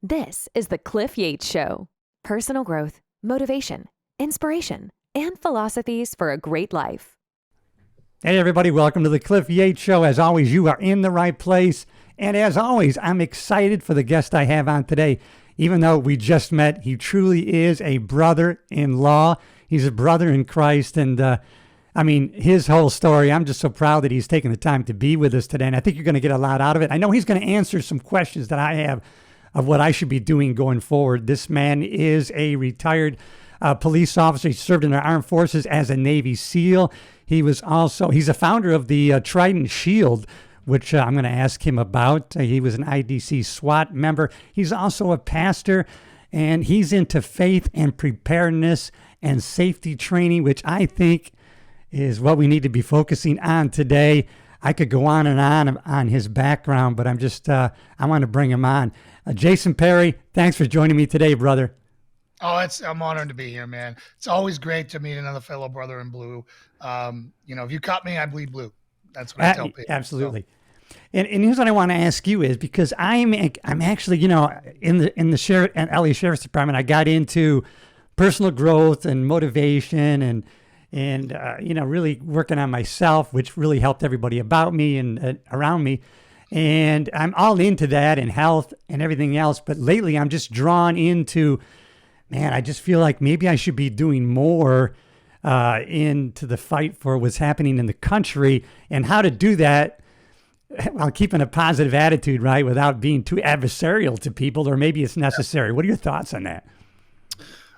This is the Cliff Yates Show. Personal growth, motivation, inspiration, and philosophies for a great life. Hey everybody, welcome to the Cliff Yates Show. As always, you are in the right place. And as always, I'm excited for the guest I have on today. Even though we just met, he truly is a brother-in-law. He's a brother in Christ. And his whole story, I'm just so proud that he's taken the time to be with us today. And I think you're going to get a lot out of it. I know he's going to answer some questions that I have of what I should be doing going forward. This man is a retired police officer. He served in the armed forces as a Navy SEAL. He's a founder of the Trident Shield, which I'm going to ask him about. He was an IDC SWAT member. He's also a pastor, and he's into faith and preparedness and safety training, which I think is what we need to be focusing on today. I could go on and on his background, but I want to bring him on. Jason Perry, thanks for joining me today, brother. Oh, I'm honored to be here, man. It's always great to meet another fellow brother in blue. If you cut me, I bleed blue. That's what I tell people. Absolutely. So. And here's what I want to ask you is because I'm actually, in the LA Sheriff's Department, I got into personal growth and motivation and really working on myself, which really helped everybody about me and around me. And I'm all into that and health and everything else. But lately I'm just drawn into, man, I just feel like maybe I should be doing more into the fight for what's happening in the country and how to do that while keeping a positive attitude, right? Without being too adversarial to people, or maybe it's necessary. What are your thoughts on that?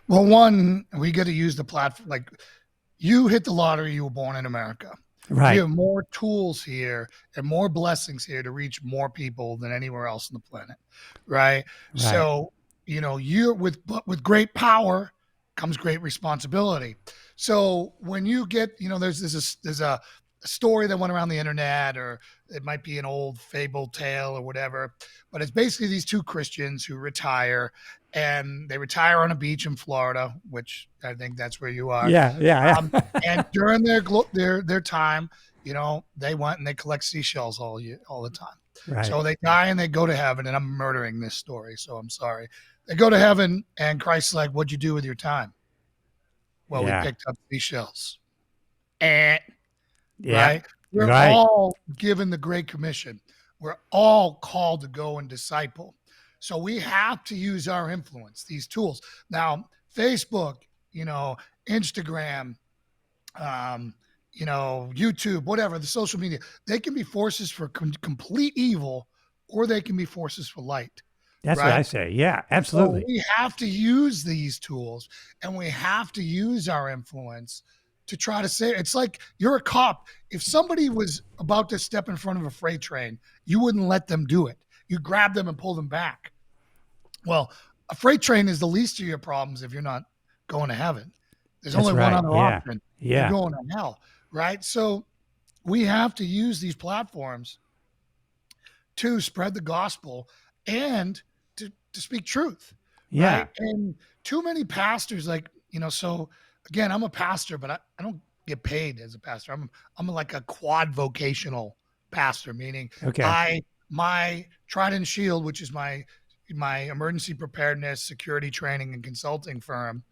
Well, one, we got to use the platform. Like, you hit the lottery, you were born in America. Right. We have more tools here and more blessings here to reach more people than anywhere else on the planet. Right. So, you're with great power comes great responsibility. So when you get, there's a story that went around the internet, or it might be an old fable tale or whatever, but it's basically these two Christians who retire, and they retire on a beach in Florida, which I think that's where you are. Yeah. And during their time, they went and they collect seashells all the time. Right. So they die and they go to heaven, and I'm murdering this story, so I'm sorry. They go to heaven, and Christ's like, "What'd you do with your time?" Well, we picked up seashells. Right? We're all given the Great Commission. We're all called to go and disciple. So we have to use our influence, these tools. Now, Facebook, Instagram, YouTube, whatever, the social media, they can be forces for complete evil, or they can be forces for light. That's right? What I say. Yeah, absolutely. So we have to use these tools, and we have to use our influence to try to say, it's like you're a cop. If somebody was about to step in front of a freight train, you wouldn't let them do it. You grab them and pull them back. Well, a freight train is the least of your problems if you're not going to heaven. There's only one other option. Yeah. You're going to hell, right? So we have to use these platforms to spread the gospel and to speak truth. Yeah. Right? And too many pastors, so again, I'm a pastor, but I don't get paid as a pastor. I'm like a quad vocational pastor, meaning my Trident Shield, which is my emergency preparedness, security training, and consulting firm,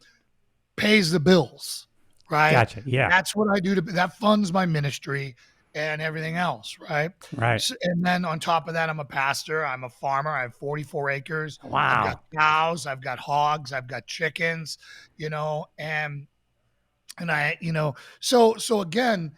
pays the bills, right? Gotcha. Yeah. That's what I do. That funds my ministry and everything else, right? Right. So, and then on top of that, I'm a pastor. I'm a farmer. I have 44 acres. Wow. I've got cows. I've got hogs. I've got chickens, and I, so again,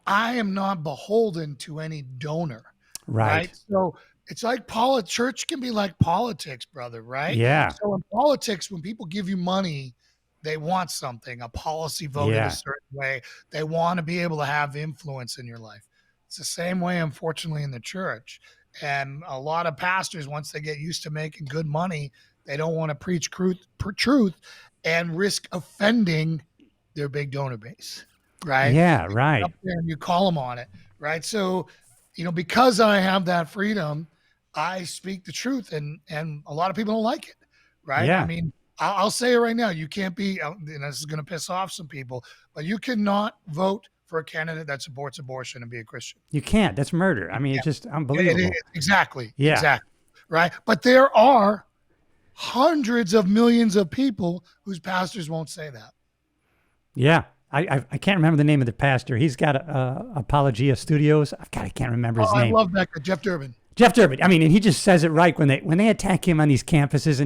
I am not beholden to any donor, right? So it's like church can be like politics, brother, right? Yeah. So in politics, when people give you money, they want something, a policy voted a certain way. They want to be able to have influence in your life. It's the same way, unfortunately, in the church. And a lot of pastors, once they get used to making good money, they don't want to preach truth and risk offending their big donor base, right? Yeah, right. Up there and you call them on it, right? So, because I have that freedom, I speak the truth, and a lot of people don't like it, right? Yeah. I mean, I'll say it right now. You can't be, and this is going to piss off some people, but you cannot vote for a candidate that supports abortion and be a Christian. You can't. That's murder. I mean, it's just unbelievable. Exactly. Yeah. Exactly. Right. But there are hundreds of millions of people whose pastors won't say that. Yeah. I can't remember the name of the pastor. He's got Apologia Studios. God, I can't remember his name. I love that guy, Jeff Durbin. Jeff Durbin. I mean, and he just says it right when they attack him on these campuses,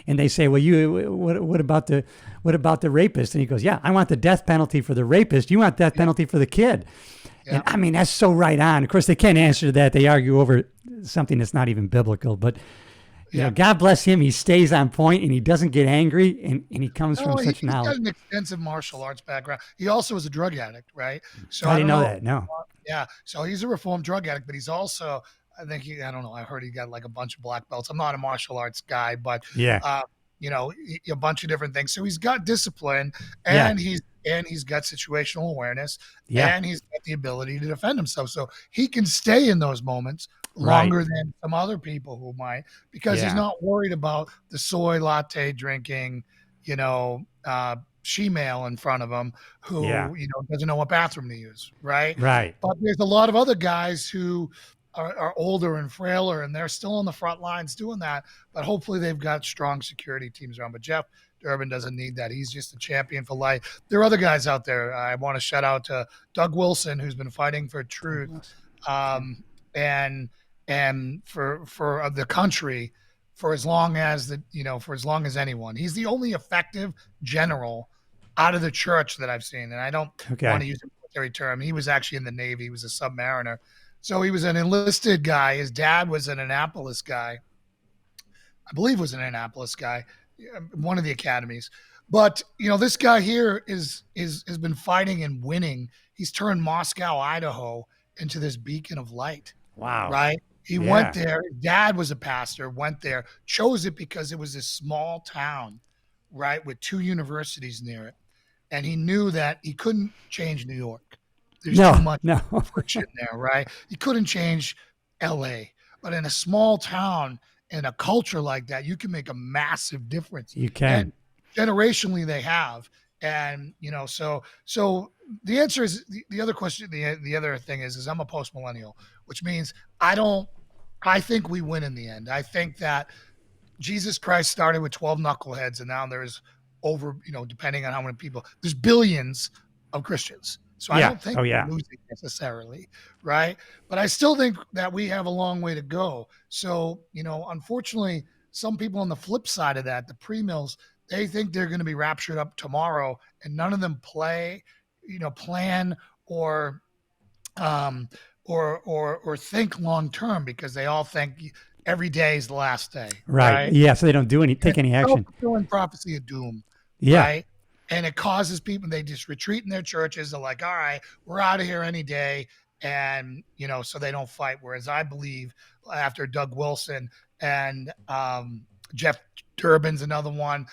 and they say, "Well, what about the rapist?" And he goes, "Yeah, I want the death penalty for the rapist. You want death penalty for the kid." Yeah. And I mean, that's so right on. Of course, they can't answer that. They argue over something that's not even biblical, but. You know, God bless him. He stays on point and he doesn't get angry, and he comes from such knowledge. He's got an extensive martial arts background. He also is a drug addict, right? So I didn't know that. No. Yeah. So he's a reformed drug addict, but he's also, I don't know. I heard he got like a bunch of black belts. I'm not a martial arts guy, but you know, a bunch of different things. So he's got discipline, and he's got situational awareness, and he's got the ability to defend himself. So he can stay in those moments longer than some other people who might, because he's not worried about the soy latte drinking, you know, she-male in front of him who, you know, doesn't know what bathroom to use. Right. But there's a lot of other guys who are older and frailer, and they're still on the front lines doing that. But hopefully they've got strong security teams around. But Jeff Durbin doesn't need that. He's just a champion for life. There are other guys out there. I want to shout out to Doug Wilson, who's been fighting for truth. And for the country for as long as anyone. He's the only effective general out of the church that I've seen. And I don't want to use a military term. He was actually in the Navy. He was a submariner. So he was an enlisted guy. His dad was an Annapolis guy. I believe was an Annapolis guy, one of the academies. But, you know, this guy here has been fighting and winning. He's turned Moscow, Idaho into this beacon of light. Wow. Right? He went there. His dad was a pastor, went there, chose it because it was a small town, right, with 2 universities near it. And he knew that he couldn't change New York. There's too much friction there, right? He couldn't change L.A. But in a small town, in a culture like that, you can make a massive difference. You can. And generationally, they have. And, you know, so the answer is the other question. The other thing is I'm a post millennial, which means I think we win in the end. I think that Jesus Christ started with 12 knuckleheads, and now there's over, you know, depending on how many people, there's billions of Christians. So I don't think we're losing necessarily, right? But I still think that we have a long way to go. So, you know, unfortunately, some people on the flip side of that, the pre-mills, they think they're going to be raptured up tomorrow, and none of them plan or think long term, because they all think every day is the last day. Right. Yeah. So they don't take any action. Fulfilling prophecy of doom. Yeah. Right. And it causes people, they just retreat in their churches. They're like, all right, we're out of here any day. And, you know, so they don't fight. Whereas I believe after Doug Wilson and Jeff Durbin's another one.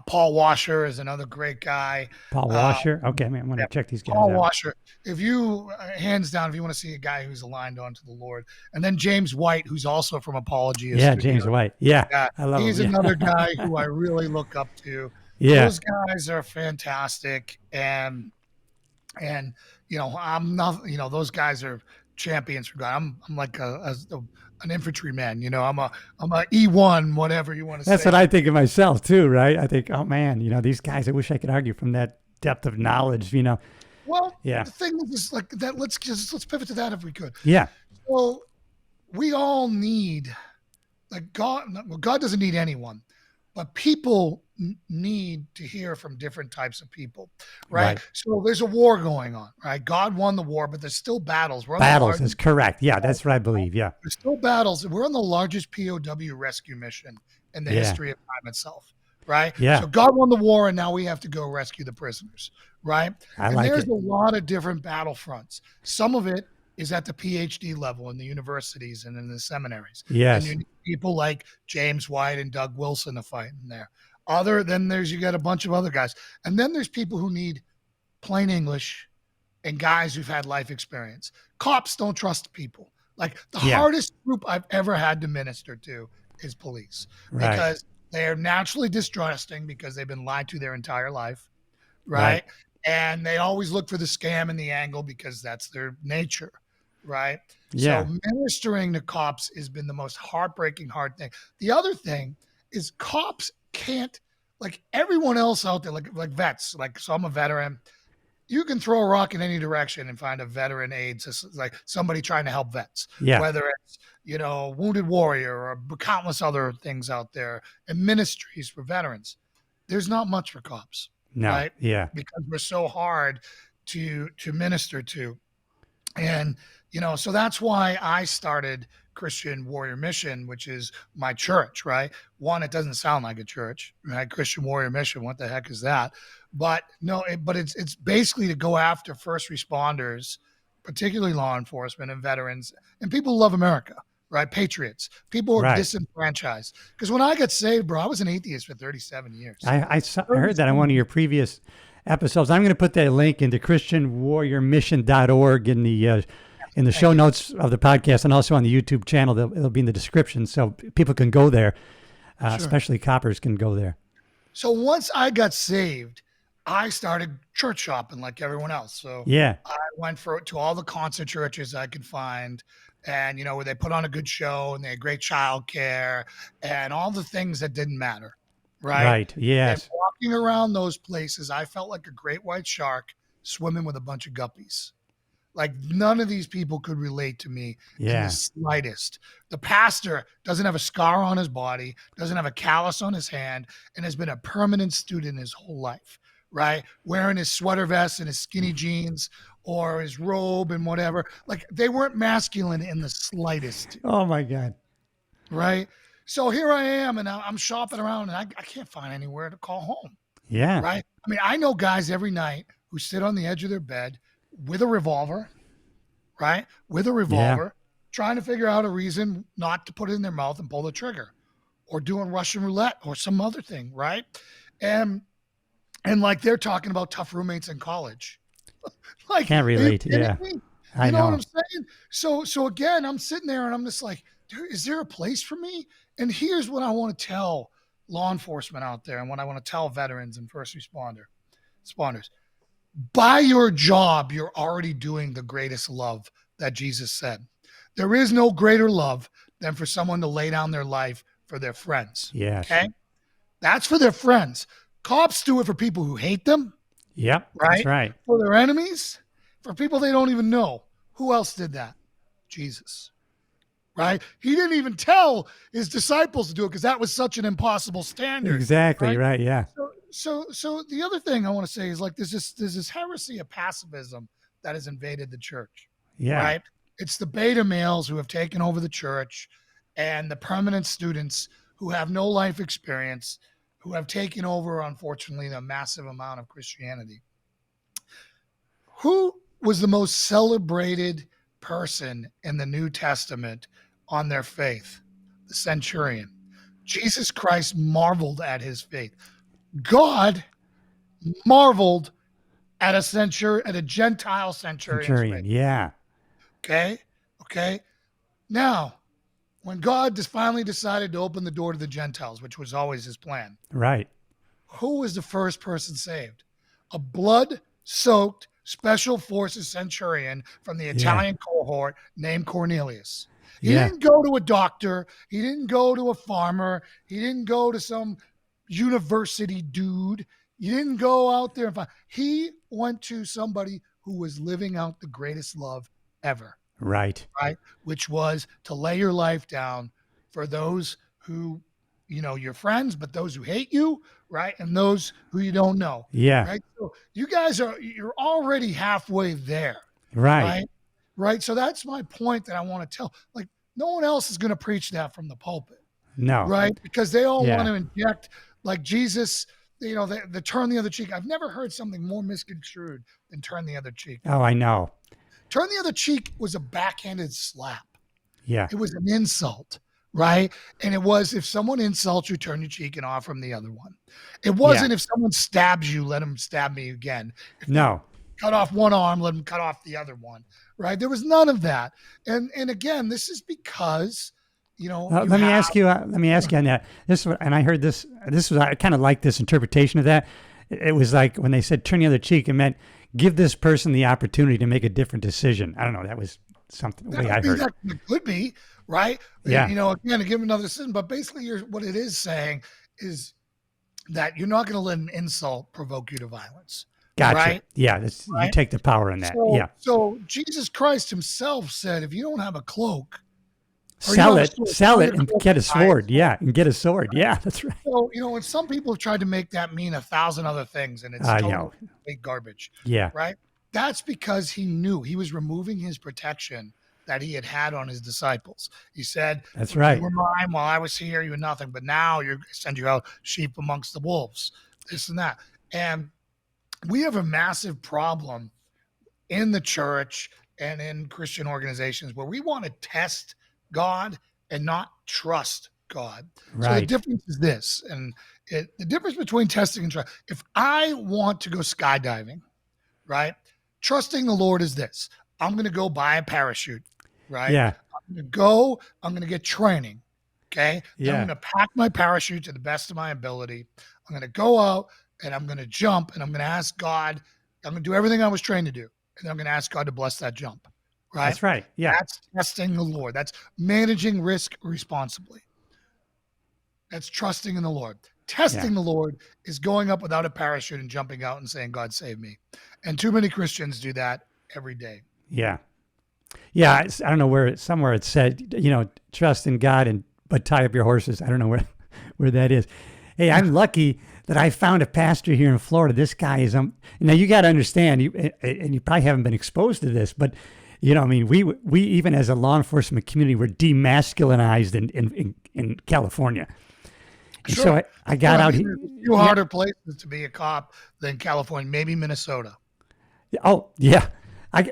Paul Washer is another great guy. Paul Washer? Okay, man, I'm going to check these guys out. Paul Washer. If you, hands down, if you want to see a guy who's aligned onto the Lord. And then James White, who's also from Apologia. Yeah, James White. Yeah, I love him. He's another guy who I really look up to. Yeah. Those guys are fantastic. And you know, I'm not, you know, those guys are champions for God. I'm like an infantryman, you know, I'm a E1, whatever you want to say. That's what I think of myself too, right? I think, oh man, you know, these guys, I wish I could argue from that depth of knowledge, you know. Well, the thing is like that, let's pivot to that if we could. Yeah. So we all need, like, God doesn't need anyone, but people need to hear from different types of people, right? So there's a war going on, right? God won the war, but there's still battles. Battles is correct. Yeah, that's what I believe. Yeah. There's still battles. We're on the largest POW rescue mission in the history of time itself, right? Yeah. So God won the war, and now we have to go rescue the prisoners, right? And there's a lot of different battlefronts. Some of it is at the PhD level in the universities and in the seminaries. Yes. And you need people like James White and Doug Wilson to fight in there. You got a bunch of other guys. And then there's people who need plain English and guys who've had life experience. Cops don't trust people. Like the hardest group I've ever had to minister to is police, because they are naturally distrusting because they've been lied to their entire life. Right. And they always look for the scam and the angle because that's their nature. Right. Yeah. So ministering to cops has been the most heartbreaking, hard thing. The other thing is cops can't, like everyone else out there, like vets, like, so I'm a veteran. You can throw a rock in any direction and find a veteran aid, like somebody trying to help vets, Yeah. whether it's, Wounded Warrior or countless other things out there and ministries for veterans. There's not much for cops. No. Right? Yeah. Because we're so hard to minister to. And, so that's why I started Christian Warrior Mission, which is my church, right? One, it doesn't sound like a church, right? Christian Warrior Mission, what the heck is that? But no, it's basically to go after first responders, particularly law enforcement and veterans, and people who love America, right? Patriots, people who are disenfranchised. Because when I got saved, bro, I was an atheist for 37 years. I heard that on one of your previous episodes. I'm going to put that link into christianwarriormission.org in the show notes of the podcast, and also on the YouTube channel. It'll be in the description, so people can go there, especially coppers can go there. So once I got saved, I started church shopping like everyone else. So yeah, I went to all the concert churches I could find, and where they put on a good show and they had great childcare and all the things that didn't matter. Right. Yes. And walking around those places, I felt like a great white shark swimming with a bunch of guppies. Like none of these people could relate to me in the slightest. The pastor doesn't have a scar on his body, doesn't have a callus on his hand, and has been a permanent student his whole life, right? Wearing his sweater vest and his skinny jeans or his robe and whatever. Like they weren't masculine in the slightest. Oh my God. Right? So here I am, and I'm shopping around, and I can't find anywhere to call home. Yeah. Right? I mean, I know guys every night who sit on the edge of their bed with a revolver, right? With a revolver, trying to figure out a reason not to put it in their mouth and pull the trigger, or doing Russian roulette or some other thing, right? And like they're talking about tough roommates in college. Like can't relate. Yeah. I know what I'm saying? So again, I'm sitting there and I'm just like, dude, is there a place for me? And here's what I want to tell law enforcement out there and what I want to tell veterans and first responders. By your job, you're already doing the greatest love that Jesus said. There is no greater love than for someone to lay down their life for their friends. Yes. Okay? That's for their friends. Cops do it for people who hate them. Yep. Right? That's right. For their enemies, for people they don't even know. Who else did that? Jesus. Right? He didn't even tell his disciples to do it because that was such an impossible standard. Exactly. Right. Yeah. So the other thing I want to say is like there's this heresy of pacifism that has invaded the church. Yeah. Right? It's the beta males who have taken over the church and the permanent students who have no life experience, who have taken over, unfortunately, the massive amount of Christianity. Who was the most celebrated person in the New Testament on their faith? The centurion. Jesus Christ marveled at his faith. God marveled at a Gentile centurion. Yeah. Okay. Now, when God finally decided to open the door to the Gentiles, which was always his plan, right? Who was the first person saved? A blood-soaked special forces centurion from the Italian cohort named Cornelius. He didn't go to a doctor. He didn't go to a farmer. He didn't go to some university dude. He didn't go out there and find. He went to somebody who was living out the greatest love ever. Right. Which was to lay your life down for those who, your friends, but those who hate you, right? And those who you don't know. Yeah. Right. So you guys you're already halfway there. Right. Right. So that's my point that I want to tell. Like no one else is going to preach that from the pulpit. No. Right. Because they all want to inject like Jesus, the turn the other cheek. I've never heard something more misconstrued than turn the other cheek. Oh, I know. Turn the other cheek was a backhanded slap. Yeah. It was an insult, right? And it was if someone insults you, turn your cheek and offer them the other one. It wasn't if someone stabs you, let them stab me again. No. Cut off one arm, let them cut off the other one, right? There was none of that. And again, this is because, let me ask you on that. And I heard this was, I kind of like this interpretation of that. It was like when they said turn the other cheek, it meant give this person the opportunity to make a different decision. I don't know. That was something way I heard. That could be, right? Yeah. You know, again, to give another sin, but basically what it is saying is that you're not going to let an insult provoke you to violence. Gotcha. Right? Yeah. You Right? take the power in that. Yeah. So Jesus Christ himself said, if you don't have a cloak, Sell it and get a sword. Yeah. And get a sword. Yeah. That's right. So, you know, and some people have tried to make that mean 1,000 other things, and it's totally garbage. Yeah. Right? That's because he knew he was removing his protection that he had on his disciples. He said, that's right. You were mine while I was here, you were nothing, but now I send you out sheep amongst the wolves, this and that. And we have a massive problem in the church and in Christian organizations where we want to test God and not trust God. Right. So the difference is this, and the difference between testing and trust. If I want to go skydiving, right, trusting the Lord is this: I'm going to go buy a parachute, right? Yeah. I'm going to go. I'm going to get training. Okay. Yeah. I'm going to pack my parachute to the best of my ability. I'm going to go out and I'm going to jump and I'm going to ask God. I'm going to do everything I was trained to do, and I'm going to ask God to bless that jump. Right. That's right. Yeah. That's testing the Lord. That's managing risk responsibly. That's trusting in the Lord. Testing the Lord is going up without a parachute and jumping out and saying, God, save me. And too many Christians do that every day. Yeah. Yeah. I don't know somewhere it said, you know, trust in God but tie up your horses. I don't know where that is. Hey, I'm lucky that I found a pastor here in Florida. This guy is, now you got to understand, and you probably haven't been exposed to this, but you know, I mean, we even as a law enforcement community were demasculinized in California. And Sure. so I got out here. There's a few harder places to be a cop than California, maybe Minnesota. Oh yeah, I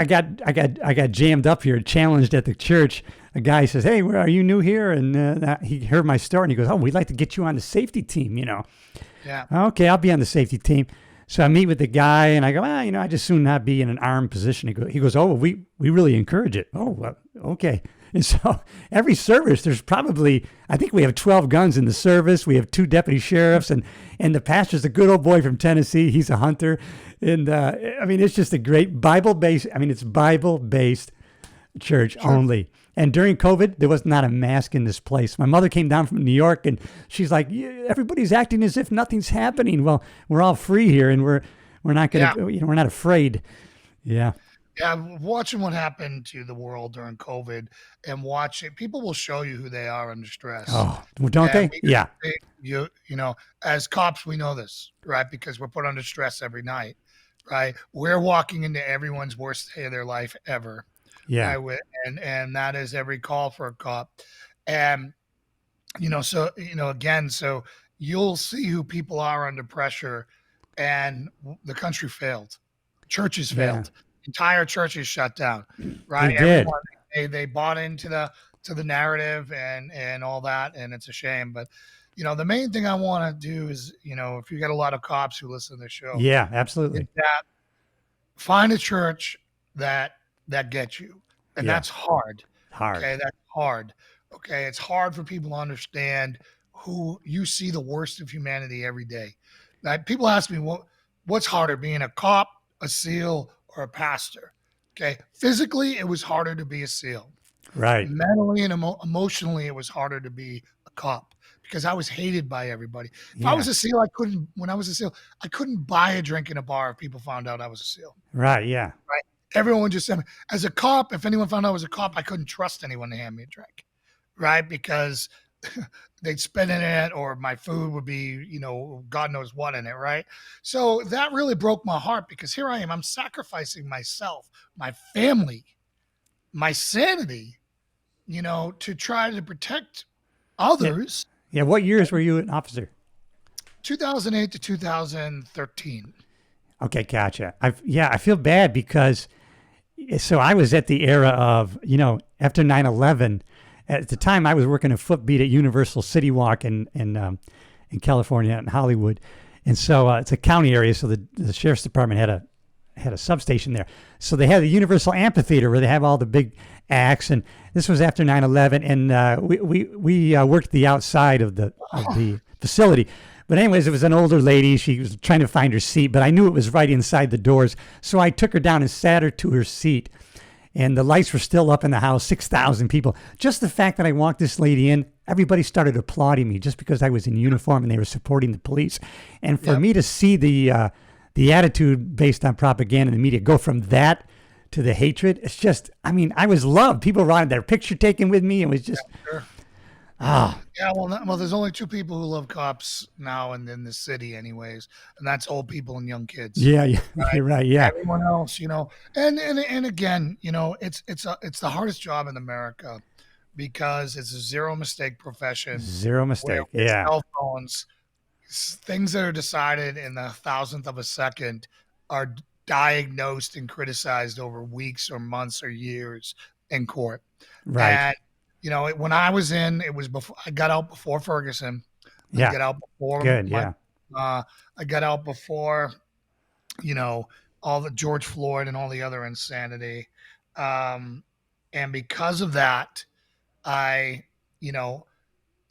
got jammed up here, challenged at the church. A guy says, "Hey, where are you new here?" And he heard my story and he goes, "Oh, we'd like to get you on the safety team." You know. Yeah. Okay, I'll be on the safety team. So I meet with the guy and I go, you know, I just soon not be in an armed position. He goes, oh, we really encourage it. Oh, well, okay. And so every service, there's probably, I think we have 12 guns in the service. We have 2 deputy sheriffs and the pastor's a good old boy from Tennessee. He's a hunter. And I mean, it's just a great Bible-based, it's Bible-based church only. And during COVID, there was not a mask in this place. My mother came down from New York and she's like, everybody's acting as if nothing's happening. Well, we're all free here and we're not going to, we're not afraid. Yeah. Yeah. Watching what happened to the world during COVID and watching, people will show you who they are under stress. Oh, don't they? Yeah. You know, as cops, we know this, right? Because we're put under stress every night, right? We're walking into everyone's worst day of their life ever. Yeah. And that is every call for a cop. And, you know, so, you know, again, so you'll see who people are under pressure, and the country failed. Churches failed. Entire churches shut down, right? They did. They bought into the narrative and all that. And it's a shame, but you know, the main thing I want to do is, you know, if you got a lot of cops who listen to the show. Yeah, absolutely. Find a church that gets you. And that's hard. Okay. That's hard. Okay. It's hard for people to understand who you see the worst of humanity every day. Like, people ask me, what's harder, being a cop, a SEAL, or a pastor? Okay. Physically, it was harder to be a SEAL. Right. Mentally and emotionally, it was harder to be a cop because I was hated by everybody. If I was a SEAL, when I was a SEAL, I couldn't buy a drink in a bar if people found out I was a SEAL. Right. Yeah. Right. Everyone just said, as a cop, if anyone found out I was a cop, I couldn't trust anyone to hand me a drink, right? Because they'd spit in it, or my food would be, you know, God knows what in it, right? So that really broke my heart, because here I am, I'm sacrificing myself, my family, my sanity, you know, to try to protect others. Yeah. What years were you an officer? 2008 to 2013. Okay, gotcha. I feel bad because, so I was at the era of, you know, after 9/11. At the time, I was working a footbeat at Universal City Walk in California, in Hollywood, and so it's a county area. So the sheriff's department had a substation there. So they had the Universal Amphitheater where they have all the big acts, and this was after 9/11, and we worked the outside of the facility. But anyways, it was an older lady. She was trying to find her seat, but I knew it was right inside the doors. So I took her down and sat her to her seat. and the lights were still up in the house, 6,000 people. Just the fact that I walked this lady in, everybody started applauding me just because I was in uniform and they were supporting the police. And for me to see the attitude based on propaganda in the media go from that to the hatred, it's just, I mean, I was loved. People wanted their picture taken with me. It was just, Yeah, well, there's only two people who love cops now and in the city, anyways, and that's old people and young kids. Yeah, you're right. Yeah, Everyone else, and again, it's the hardest job in America because it's a zero mistake profession. Zero mistake. With Yeah, cell phones, things that are decided in the thousandth of a second are diagnosed and criticized over weeks or months or years in court. right. And when I was in, it was before I got out before Ferguson. Yeah. I got out before Good. Yeah. I got out before, all the George Floyd and all the other insanity. And because of that, I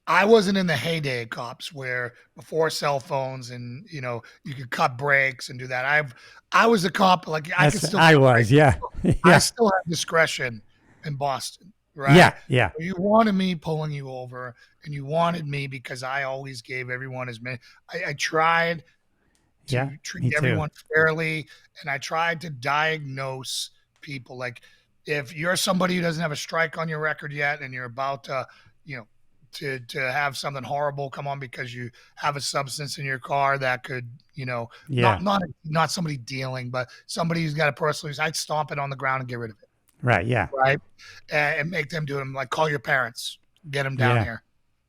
wasn't in the heyday of cops where before cell phones and, you could cut brakes and do that. I was a cop. Like I could still, I was. Yeah. I still have discretion in Boston. Right. Yeah. Yeah. You wanted me pulling you over, and you wanted me because I always gave everyone as many. I tried to treat everyone fairly, and I tried to diagnose people. Like if you're somebody who doesn't have a strike on your record yet, and you're about to, to have something horrible come on because you have a substance in your car that could, not somebody dealing, but somebody who's got a personal use, I'd stomp it on the ground and get rid of it. Right. Yeah. Right. And make them do it. Like call your parents, get them down here.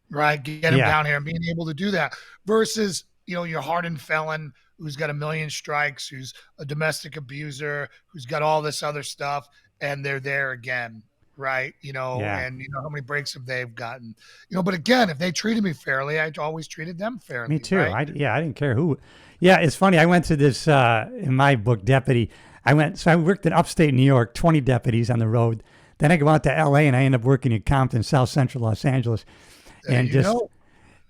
Right. Get them down here and being able to do that versus, your hardened felon who's got a million strikes, who's a domestic abuser, who's got all this other stuff. And they're there again. Right. And how many breaks have they gotten, but again, if they treated me fairly, I always treated them fairly. Me too. Right? I didn't care who. Yeah. It's funny. I went to this, in my book, Deputy. I worked in upstate New York, 20 deputies on the road. Then I go out to LA and I end up working in Compton, South Central Los Angeles. And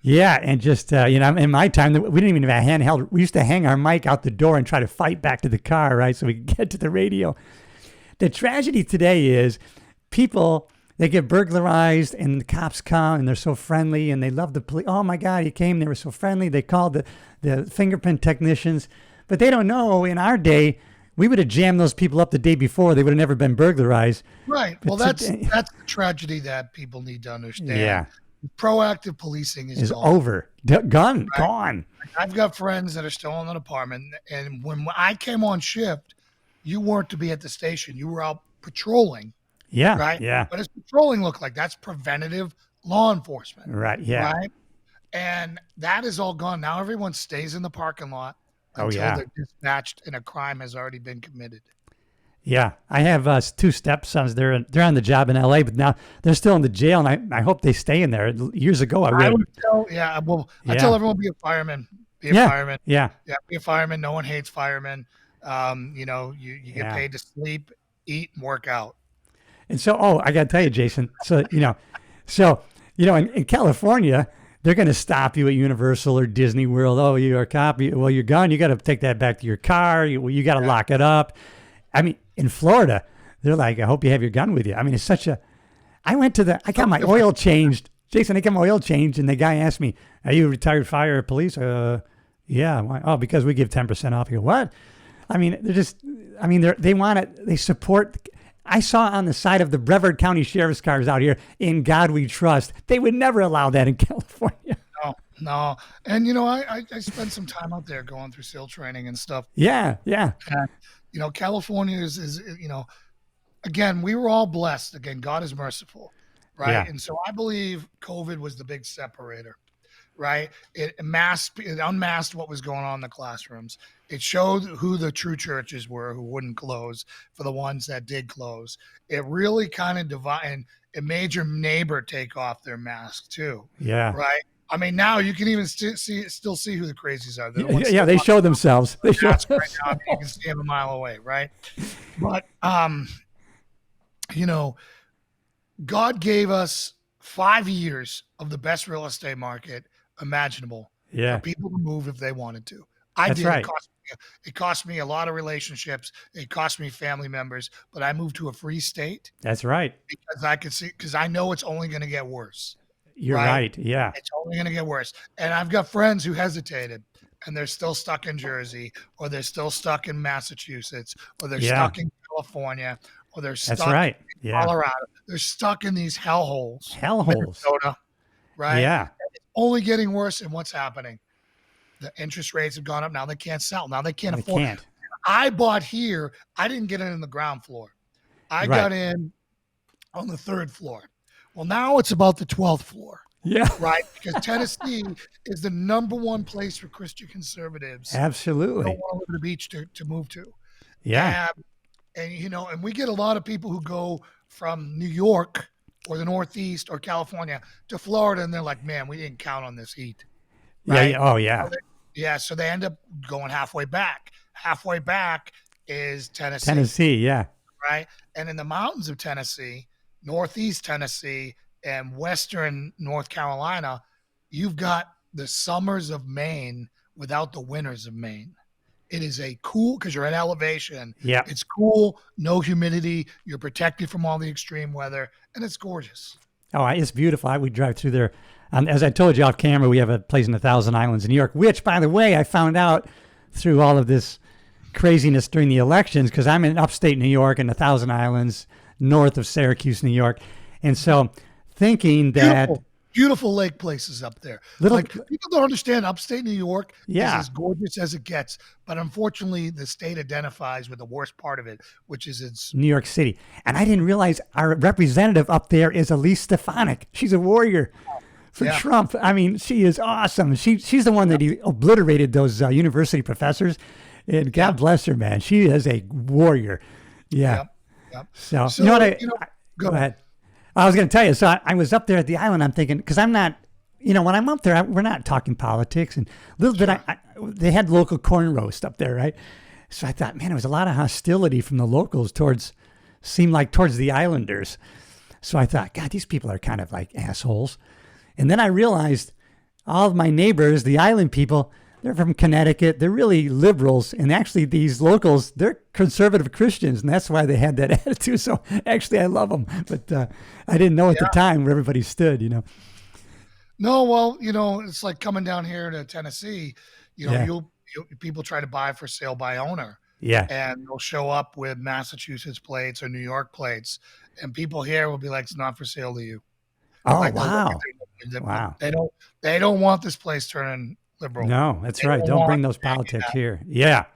in my time, we didn't even have a handheld. We used to hang our mic out the door and try to fight back to the car, right? So we could get to the radio. The tragedy today is people, they get burglarized and the cops come and they're so friendly and they love the police. Oh my God, he came, they were so friendly. They called the fingerprint technicians, but they don't know in our day, we would have jammed those people up the day before. They would have never been burglarized. Right. Well, that's the tragedy that people need to understand. Yeah. Proactive policing is gone. Over. Gone. I've got friends that are still in an apartment. And when I came on shift, you weren't to be at the station. You were out patrolling. Yeah. Right. Yeah. What does patrolling look like? That's preventative law enforcement. Right. Yeah. Right. And that is all gone. Now everyone stays in the parking lot until they're dispatched and a crime has already been committed. Yeah. I have two stepsons. They're on the job in LA, but now they're still in the jail, and I hope they stay in there. Years ago, I would tell, I tell everyone be a fireman. Be a fireman. Yeah. Yeah. Be a fireman. No one hates firemen. You get paid to sleep, eat, and work out. And so, I got to tell you, Jason, in California, they're going to stop you at Universal or Disney World. Oh, you're a cop. Well, you're gone. You got to take that back to your car. You got to lock it up. I mean, in Florida, they're like, I hope you have your gun with you. I mean, it's such a, I got my oil changed. Jason, I got my oil changed. And the guy asked me, are you a retired fire or police? Yeah. Why? Oh, because we give 10% off. I go, what? I mean, they want it. They support. I saw on the side of the Brevard County Sheriff's cars out here, "In God We Trust." They would never allow that in California. No. And, I spent some time out there going through SEAL training and stuff. Yeah. And, California is, again, we were all blessed. Again, God is merciful, right? Yeah. And so I believe COVID was the big separator, right? It unmasked what was going on in the classrooms. It showed who the true churches were who wouldn't close for the ones that did close. It really kind of divided. It made your neighbor take off their mask too. Yeah. Right. I mean, now you can even still see who the crazies are. They show themselves. They show right now. You can see them a mile away, right? But God gave us 5 years of the best real estate market imaginable. Yeah. For people to move if they wanted to. That's right. It cost me It cost me a lot of relationships. It cost me family members, but I moved to a free state That's right. because I could see, because I know it's only going to get worse. You're Right? right. Yeah. It's only going to get worse. And I've got friends who hesitated and they're still stuck in Jersey, or they're still stuck in Massachusetts, or they're Yeah. stuck in California, or they're That's stuck right. in Yeah. Colorado. They're stuck in these hellholes. Hellholes. Minnesota, right? Yeah. Only getting worse. And what's happening? The interest rates have gone up. Now they can't sell. Now they can't They afford. can't. I bought here. I didn't get in the ground floor. I Right. got in on the 3rd floor. Well, now it's about the 12th floor, Yeah. right? Because Tennessee is the #1 place for Christian conservatives who Absolutely. don't want to live at the beach to move to. Yeah. And and we get a lot of people who go from New York or the Northeast or California to Florida, and they're like, man, we didn't count on this heat. Yeah. Right? Yeah. Oh, yeah. Yeah, so they end up going halfway back. Halfway back is Tennessee, Tennessee. Yeah. right? And in the mountains of Tennessee, Northeast Tennessee, and Western North Carolina, you've got the summers of Maine without the winters of Maine. It is a cool, because you're at elevation. Yeah. It's cool, no humidity. You're protected from all the extreme weather, and it's gorgeous. Oh, it's beautiful. We drive through there. As I told you off camera, we have a place in the Thousand Islands in New York, which, by the way, I found out through all of this craziness during the elections, because I'm in upstate New York in the Thousand Islands, north of Syracuse, New York. And so thinking that Beautiful lake places up there. Like, people don't understand upstate New York is as gorgeous as it gets, but unfortunately the state identifies with the worst part of it, which is its New York City. And I didn't realize our representative up there is Elise Stefanik. She's a warrior for Trump. I mean, she is awesome. She's the one that he obliterated those university professors. And God bless her, man. She is a warrior. Yeah. Yep. So you know what? Go ahead. I was going to tell you. So I was up there at the island. I'm thinking, because I'm not, when I'm up there, we're not talking politics. And a little bit, they had local corn roast up there, right? So I thought, man, there was a lot of hostility from the locals towards the islanders. So I thought, God, these people are kind of like assholes. And then I realized all of my neighbors, the island people, they're from Connecticut. They're really liberals. And actually, these locals, they're conservative Christians. And that's why they had that attitude. So actually, I love them. But I didn't know at the time where everybody stood, No, well, it's like coming down here to Tennessee. People try to buy for sale by owner. Yeah. And they'll show up with Massachusetts plates or New York plates. And people here will be like, it's not for sale to you. Oh, like, wow. Wow. They don't want this place turning liberal. No, that's right. Don't bring those politics here. Yeah.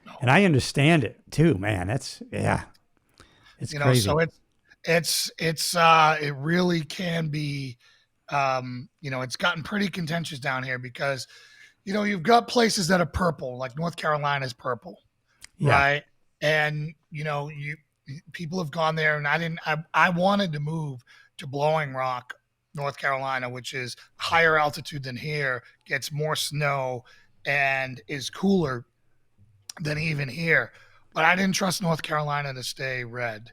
No. And I understand it too, man. It's crazy. So it really can be, it's gotten pretty contentious down here because, you've got places that are purple, like North Carolina's purple, right? And, people have gone there and I wanted to move to Blowing Rock, North Carolina, which is higher altitude than here, gets more snow and is cooler than even here. But I didn't trust North Carolina to stay red,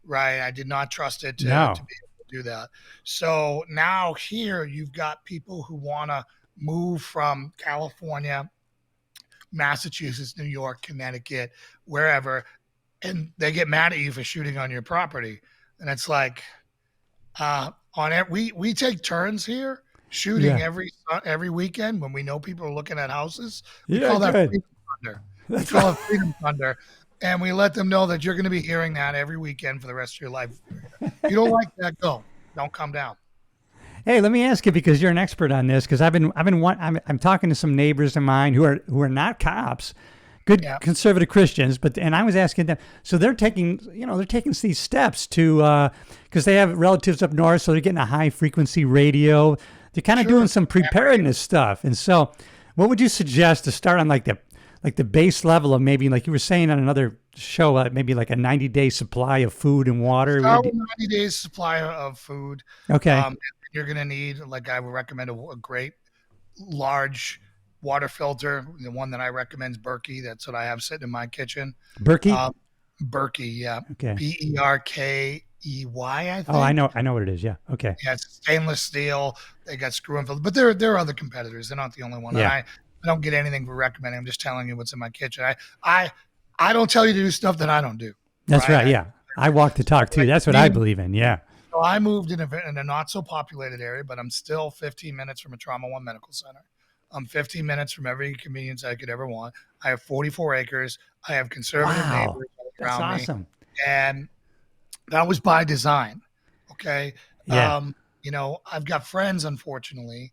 right? I did not trust it to be able to do that. So now here you've got people who want to move from California, Massachusetts, New York, Connecticut, wherever, and they get mad at you for shooting on your property. And it's like, we take turns here shooting every weekend when we know people are looking at houses. We call that Freedom Thunder. We call it Freedom Thunder, and we let them know that you're going to be hearing that every weekend for the rest of your life. If you don't like that, don't come down. Hey, let me ask you, because you're an expert on this, because I'm talking to some neighbors of mine who are not cops, good conservative Christians, and I was asking them, so they're taking these steps to, because they have relatives up north, so they're getting a high frequency radio. They're kind of doing some preparedness stuff. And so what would you suggest to start on like the base level of, maybe like you were saying on another show, maybe like a 90-day supply of food and water? Start with 90 days supply of food. Okay. You're going to need, like I would recommend, a great large water filter. The one that I recommend is Berkey. That's what I have sitting in my kitchen. Berkey? Berkey, yeah. Okay. Berkey, I think. Oh, I know what it is. Yeah. Okay. Yeah, it's stainless steel. They got screw and filter, but there are other competitors. They're not the only one. Yeah. I don't get anything for recommending. I'm just telling you what's in my kitchen. I don't tell you to do stuff that I don't do. That's right. Yeah. I walk the talk too. That's what I believe in. Yeah. So I moved in a not so populated area, but I'm still 15 minutes from a Trauma One medical center. I'm 15 minutes from every convenience I could ever want. I have 44 acres. I have conservative neighbors That's around awesome. me. And that was by design. Okay. Yeah. I've got friends, unfortunately,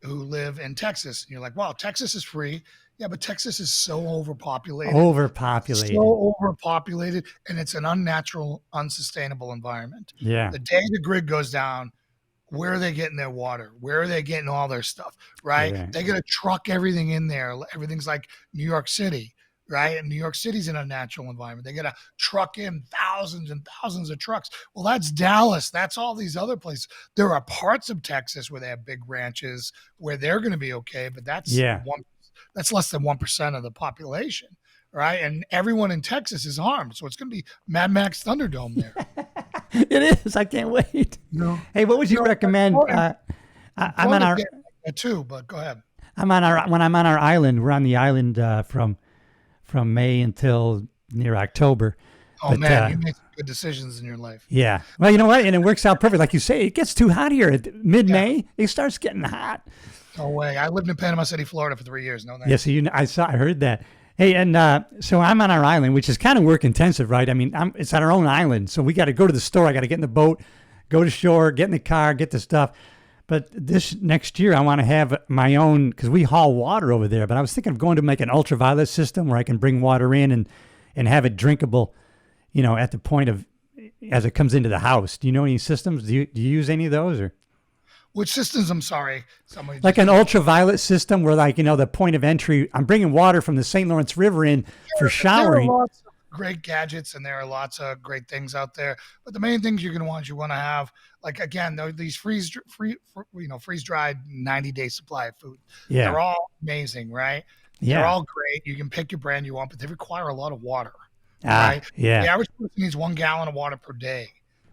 who live in Texas. And you're like, wow, Texas is free. Yeah, but Texas is so overpopulated. So overpopulated, and it's an unnatural, unsustainable environment. Yeah. The day the grid goes down, where are they getting their water? Where are they getting all their stuff? Right? Yeah. They're gonna truck everything in there. Everything's like New York City, right? And New York City's an unnatural environment. They gotta truck in thousands and thousands of trucks. Well, that's Dallas. That's all these other places. There are parts of Texas where they have big ranches where they're gonna be okay, but that's less than 1% of the population, right? And everyone in Texas is armed, so it's going to be Mad Max Thunderdome there. It is. I can't wait. No. Hey, what would you recommend? I'm on our too, but go ahead. when I'm on our island. We're on the island from May until near October. Oh, but, man, you made some good decisions in your life. Yeah. Well, you know what? And it works out perfect. Like you say, it gets too hot here at mid-May. It starts getting hot. No way. I lived in Panama City, Florida for 3 years. No, thanks. Yeah, so I heard that. Hey, and so I'm on our island, which is kind of work intensive, right? I mean, it's on our own island. So we got to go to the store. I got to get in the boat, go to shore, get in the car, get the stuff. But this next year, I want to have my own, because we haul water over there. But I was thinking of going to make an ultraviolet system where I can bring water in and have it drinkable, at the point of, as it comes into the house. Do you know any systems? Do you use any of those? Or which systems? I'm sorry. Like an ultraviolet system where, the point of entry, I'm bringing water from the St. Lawrence River in for showering. There are lots of great gadgets and there are lots of great things out there. But the main things you're going to want, you want to have, these freeze dried 90-day supply of food. Yeah. They're all amazing, right? Yeah. They're all great. You can pick your brand you want, but they require a lot of water. Right? Yeah. The average person needs 1 gallon of water per day,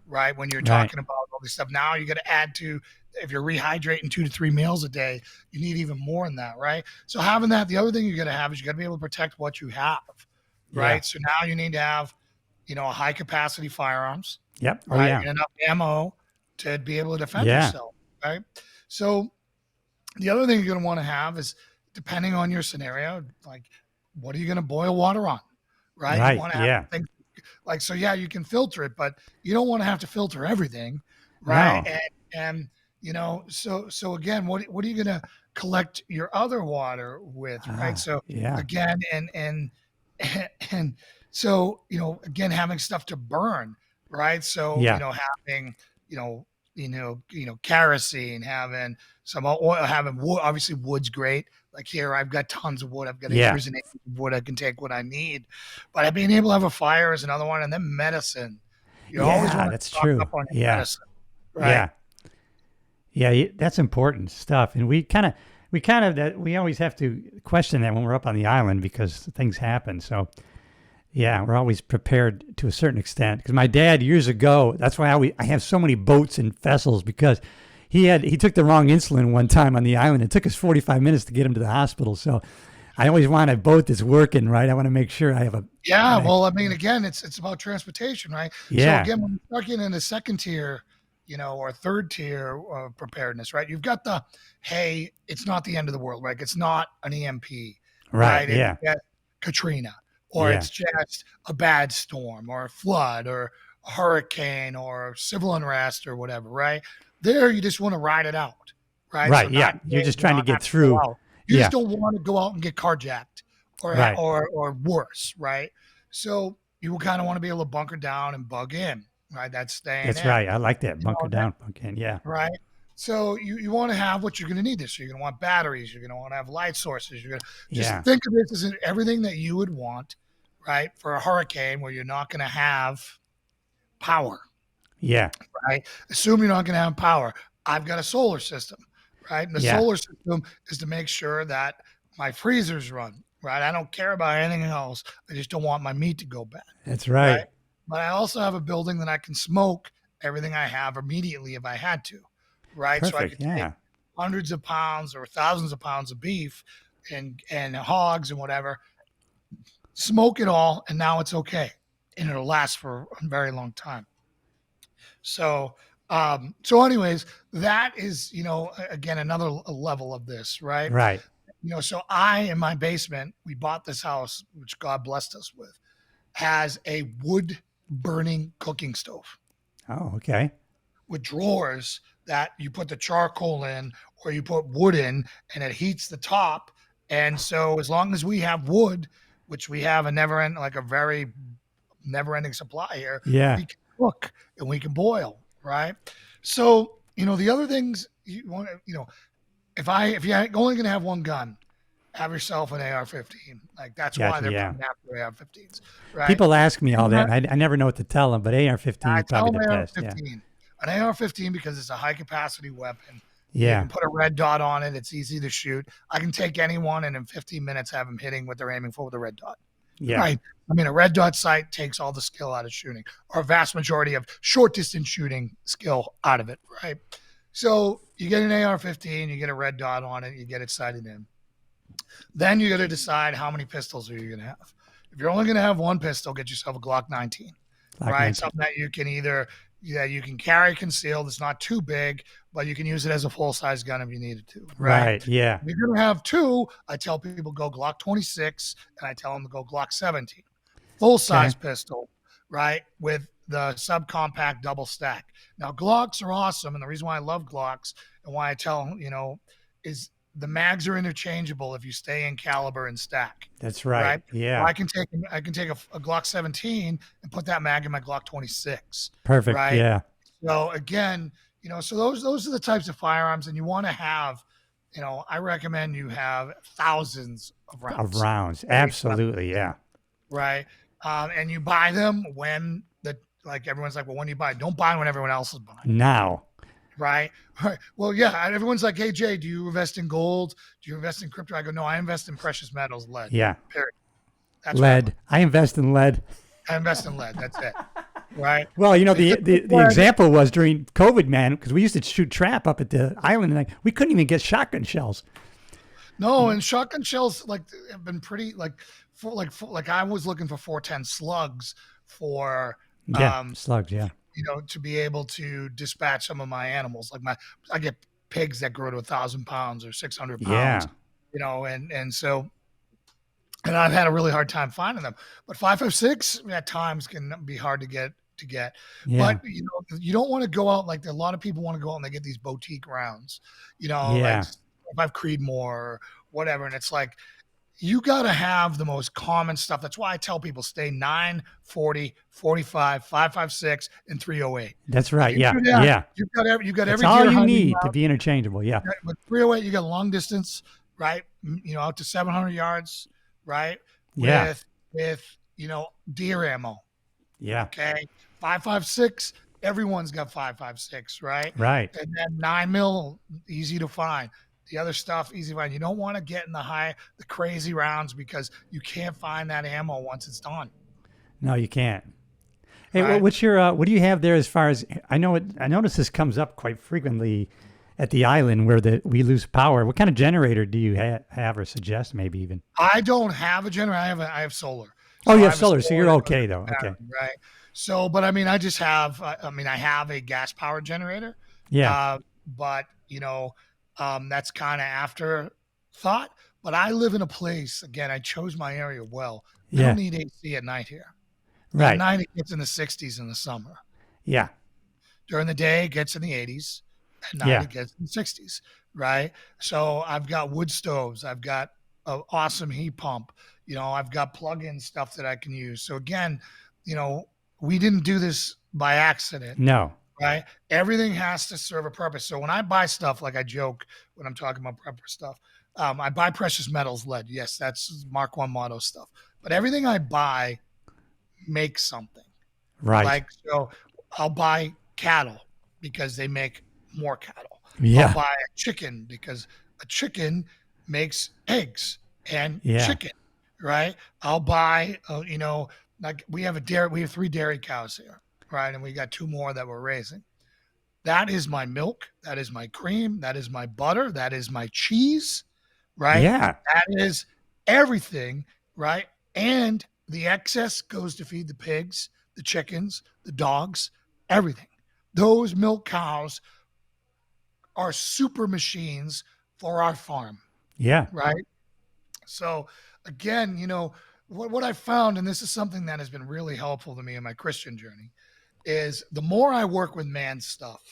right? When you're talking about all this stuff. Now you got to add to, if you're rehydrating 2 to 3 meals a day, you need even more than that, right? So having that, the other thing you got to have is you got to be able to protect what you have, right? Yeah. So now you need to have, a high capacity firearms. Yep. Right? And enough ammo to be able to defend yourself, right? So the other thing you're going to want to have is, depending on your scenario, what are you going to boil water on, right? Right. You want to have things you can filter it, but you don't want to have to filter everything, right? No. So again, what are you going to collect your other water with, right? So again, and so, again, having stuff to burn, right? So, having, kerosene, having some oil, having wood, obviously wood's great. Like here, I've got tons of wood. I've got acres and acres of wood. I can take what I need, but being able to have a fire is another one. And then medicine. You always want to stock up on your medicine, right? Yeah, that's important stuff. And we always have to question that when we're up on the island because things happen. So yeah, we're always prepared to a certain extent. Because my dad years ago, that's why I have so many boats and vessels, because he took the wrong insulin one time on the island. It took us 45 minutes to get him to the hospital. So I always want a boat that's working, right? I want to make sure I have a... Yeah, well, again, it's about transportation, right? Yeah. So again, when you start getting into second tier, or third tier preparedness, right? You've got hey, it's not the end of the world, right? It's not an EMP, right? Yeah. It's Katrina, or it's just a bad storm or a flood or a hurricane or civil unrest or whatever, right? There, you just want to ride it out, right? Right. So you're just trying to get through. You just don't want to go out and get carjacked or worse, right? So you kind of want to be able to bunker down and bug in, right? That's right. I like that. Bunker down, bunker in. Yeah. Right. So you want to have what you're going to need this. You're going to want batteries. You're going to want to have light sources. You're going to just think of this as everything that you would want, right? For a hurricane where you're not going to have power. Yeah. Right. Assume you're not going to have power. I've got a solar system, right? And the solar system is to make sure that my freezers run, right? I don't care about anything else. I just don't want my meat to go bad. That's right. But I also have a building that I can smoke everything I have immediately if I had to, right? Perfect. So I could take hundreds of pounds or thousands of pounds of beef and hogs and whatever. Smoke it all, and now it's okay, and it'll last for a very long time. So, so anyways, that is, again, another level of this, right? Right. So in my basement, we bought this house, which God blessed us with, has a wood burning cooking stove Oh, okay. with drawers that you put the charcoal in or you put wood in, and it heats the top. And so as long as we have wood, which we have a very never ending supply here, Yeah. we can cook and we can boil, right? So, the other things you want to, if you're only going to have one gun, have yourself an AR-15. Like that's why Gotcha, they're yeah. coming after AR-15s, right? People ask me all that. And I never know what to tell them, but AR-15 I is tell probably them the best. Yeah. AR-15. An AR-15 because it's a high capacity weapon. You Yeah. can put a red dot on it. It's easy to shoot. I can take anyone and in 15 minutes have them hitting what they're aiming for with a red dot. Yeah. Right. I mean, a red dot sight takes all the skill out of shooting, or a vast majority of short distance shooting skill out of it. Right. So you get an AR-15, you get a red dot on it, you get it sighted in. Then you got to decide how many pistols are you going to have. If you're only going to have one pistol, get yourself a Glock 19. Glock right? 19. Something that you can you can carry concealed. It's not too big, but you can use it as a full size gun if you needed to. Right. Yeah. If you're going to have two, I tell people go Glock 26 and I tell them to go Glock 17. Full size pistol, right? With the subcompact double stack. Now, Glocks are awesome. And the reason why I love Glocks and why I tell them, is the mags are interchangeable if you stay in caliber and stack. That's right. Yeah. So I can take a Glock 17 and put that mag in my Glock 26. Perfect. Right? Yeah. So again, so those are the types of firearms, and you want to have, I recommend you have thousands of rounds. Absolutely. Yeah. Right. And you buy them when everyone's like, well, when do you buy? Don't buy when everyone else is buying. Now. Right. Well, yeah. Everyone's like, hey, Jay, do you invest in gold? Do you invest in crypto? I go, no, I invest in precious metals, lead. Yeah. Period. That's lead. I invest in lead. I invest in lead. That's it. Right. Well, the example was during COVID, man, because we used to shoot trap up at the island, and we couldn't even get shotgun shells. No, and shotgun shells have been pretty I was looking for 410 slugs for slugs, yeah. To be able to dispatch some of my animals. I get pigs that grow to 1,000 pounds or 600 pounds. Yeah. And I've had a really hard time finding them. But 5.56 at times can be hard to get. Yeah. But you don't want to go out a lot of people want to go out and they get these boutique rounds. Like if I've Creedmoor or whatever, and it's like you got to have the most common stuff. That's why I tell people stay 9, 40, 45, 5.56, and 308. That's right. Yeah. You've got every. That's all you need to be interchangeable. Yeah. With 308, you got long distance, right? Out to 700 yards, right? Yeah. With deer ammo. Yeah. Okay. 5.56. Everyone's got 5.56, right? Right. And then 9 mil, easy to find. The other stuff, easy to find. You don't want to get in the crazy rounds because you can't find that ammo once it's done. No, you can't. Hey, right? what's your what do you have there as far as I notice this comes up quite frequently at the island where we lose power. What kind of generator do you have or suggest maybe even? I don't have a generator. I have solar. So you have solar, so you're okay though. Okay. Right. So, but I mean, I just have. I have a gas powered generator. Yeah. But that's kind of afterthought. But I live in a place. Again, I chose my area well. I don't need AC at night here. Right. At night it gets in the 60s in the summer. Yeah. During the day it gets in the 80s. At night it gets in the 60s. Right. So I've got wood stoves. I've got an awesome heat pump. I've got plug-in stuff that I can use. So again, we didn't do this by accident. No. Right. Everything has to serve a purpose. So when I buy stuff, like I joke when I'm talking about prepper stuff, I buy precious metals lead. Yes, that's Mark I motto stuff. But everything I buy makes something. Right. So I'll buy cattle because they make more cattle. Yeah. I'll buy a chicken because a chicken makes eggs and chicken. Right. I'll buy, we have 3 dairy cows here. Right. And we got 2 more that we're raising. That is my milk. That is my cream. That is my butter. That is my cheese. right? Yeah. That is everything, right? And the excess goes to feed the pigs, the chickens, the dogs, everything. Those milk cows are super machines for our farm, Yeah. right? So again, what I found, and this is something that has been really helpful to me in my Christian journey, is the more I work with man stuff,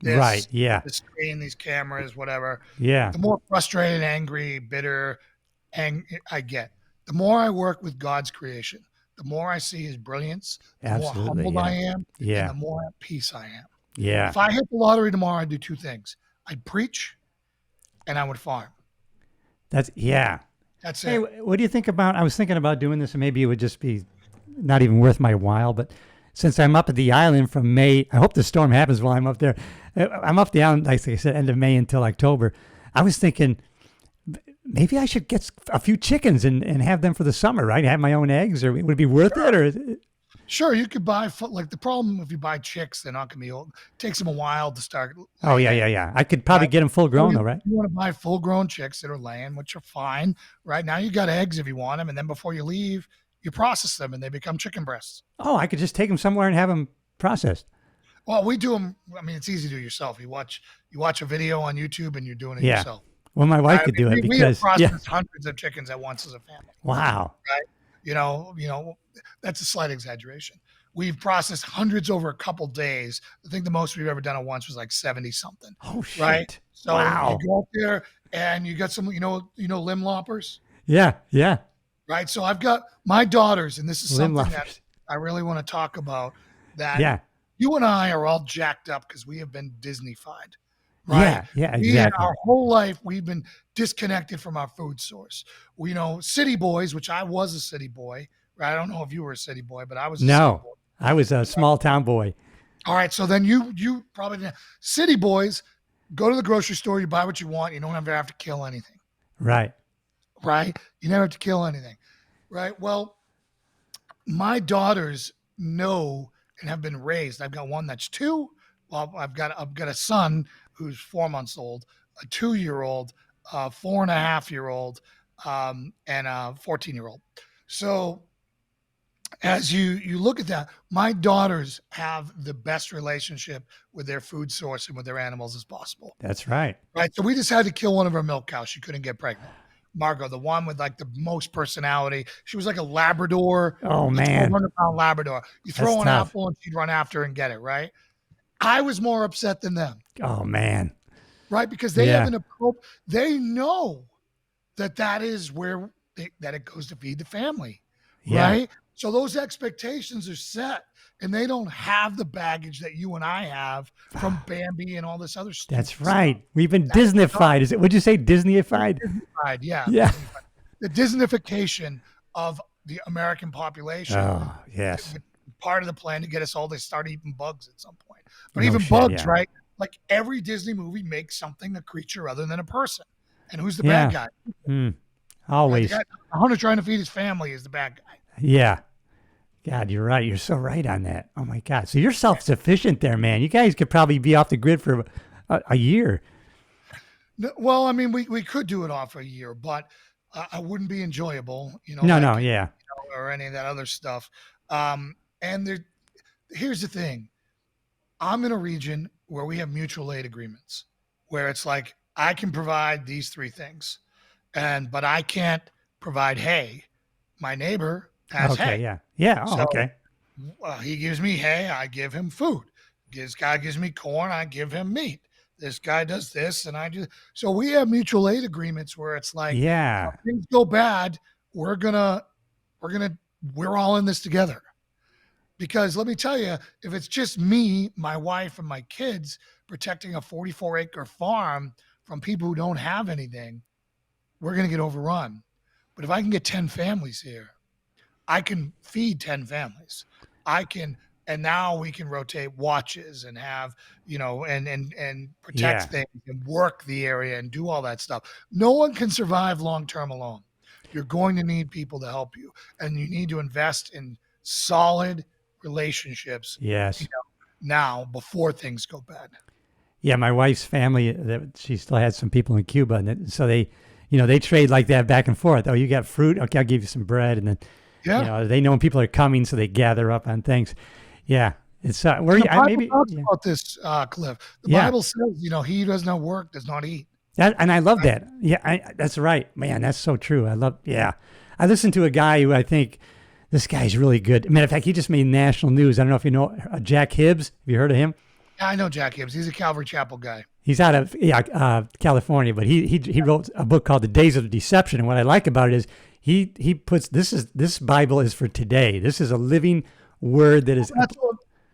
Right. this Yeah. the screen, these cameras, whatever, Yeah. the more frustrated, angry, bitter, I get. The more I work with God's creation, the more I see his brilliance, the more Absolutely. humbled I Yeah. am, and Yeah. the more at peace I am. Yeah. If I hit the lottery tomorrow, I'd do two things. I'd preach and I would farm. Yeah. That's Hey, it. what do you think about? I was thinking about doing this, and maybe it would just be not even worth my while. But since I'm up at the island from May, I hope the storm happens while I'm up there. I'm up the island, like I said, end of May until October. I was thinking maybe I should get a few chickens and have them for the summer, right? Have my own eggs, or would it be worth it? Or Sure, you could buy like the problem if you buy chicks, they're not gonna be old. It takes them a while to start. oh laying yeah, yeah, eggs, yeah. I could probably right? get them full So grown though, right? you want to buy full grown chicks that are laying, which are fine. Right now, you got eggs if you want them, and then before you leave, you process them and they become chicken breasts. Oh, I could just take them somewhere and have them processed. Well, we do them. I mean, it's easy to do yourself. You watch a video on YouTube and you're doing it Yeah. yourself. Well, my wife Right? could I mean, do it we have because processed hundreds of chickens at once as a family. wow. That's a slight exaggeration. We've processed hundreds over a couple days. I think the most we've ever done at once was like 70 something. Oh shit. Right. So Wow. you go up there and you got some, limb loppers, Yeah, yeah. right? So I've got my daughters, and this is Limb something that loppers. I really want to talk about. That Yeah. you and I are all jacked up because we have been Disneyfied, right? Yeah, yeah, We, exactly. our whole life, we've been disconnected from our food source. We city boys, which I was a city boy. Right? I don't know if you were a city boy, but I was a city No, boy. I was a small town boy. All right, so then you probably didn't. City boys go to the grocery store, you buy what you want, you don't ever have to kill anything, Right. right? You never have to kill anything, right? Well, my daughters know and have been raised. I've got one that's 2. Well, I've got a son who's 4 months old, a 2-year-old, a 4.5-year-old, and a 14-year-old. So as you look at that, my daughters have the best relationship with their food source and with their animals as possible. That's right. Right. So we just had to kill one of our milk cows. She couldn't get pregnant. Margot, the one with like the most personality. She was like a Labrador. Oh a man. 100-pound Labrador. You throw That's an tough. apple and she'd run after and get it, right? I was more upset than them, Oh man. right? Because they Yeah. have they know that is where that it goes to feed the family. Yeah. Right? So those expectations are set, and they don't have the baggage that you and I have from Bambi and all this other stuff. That's right. We've been Disneyfied. Is it? Would you say Disneyfied? Yeah. Yeah. The Disneyfication of the American population. Oh yes. Part of the plan to get us all to start eating bugs at some point. But No even shit, bugs, yeah. right? Like every Disney movie makes something a creature other than a person. And who's the Yeah. bad guy? Mm. Right? Always. The hunter trying to feed his family is the bad guy. Yeah. God, you're right. You're so right on that. Oh my God. So you're self-sufficient there, man. You guys could probably be off the grid for a year. No, well, I mean, we could do it off a year, but I wouldn't be enjoyable, No, yeah. or any of that other stuff. And here's the thing. I'm in a region where we have mutual aid agreements, where it's like I can provide these 3 things, but I can't provide hay. My neighbor has Okay, hay. yeah. Yeah. Oh, So- okay. He gives me hay, I give him food. This guy gives me corn, I give him meat. This guy does this, and I do. So we have mutual aid agreements where it's like, Yeah. if things go bad, we're all in this together. Because let me tell you, if it's just me, my wife, and my kids protecting a 44-acre farm from people who don't have anything, we're going to get overrun. But if I can get 10 families here, I can feed 10 families. And now we can rotate watches and have, and protect Yeah. things and work the area and do all that stuff. No one can survive long-term alone. You're going to need people to help you, and you need to invest in solid relationships Yes. now before things go bad. Yeah, my wife's family, she still had some people in Cuba, and so they, they trade like that back and forth. Oh, you got fruit? Okay, I'll give you some bread. And then, they know when people are coming, so they gather up on things. Yeah. It's where the Bible maybe talks about this, Cliff. The Bible says, he who does not work does not eat. And I love that. Yeah, that's right. Man, that's so true. I listened to a guy who I think this guy's really good. Matter of fact, he just made national news. I don't know if you know Jack Hibbs. Have you heard of him? Yeah, I know Jack Hibbs. He's a Calvary Chapel guy. He's out of California, but he wrote a book called The Days of Deception. And what I like about it is he puts this Bible is for today. This is a living word that is.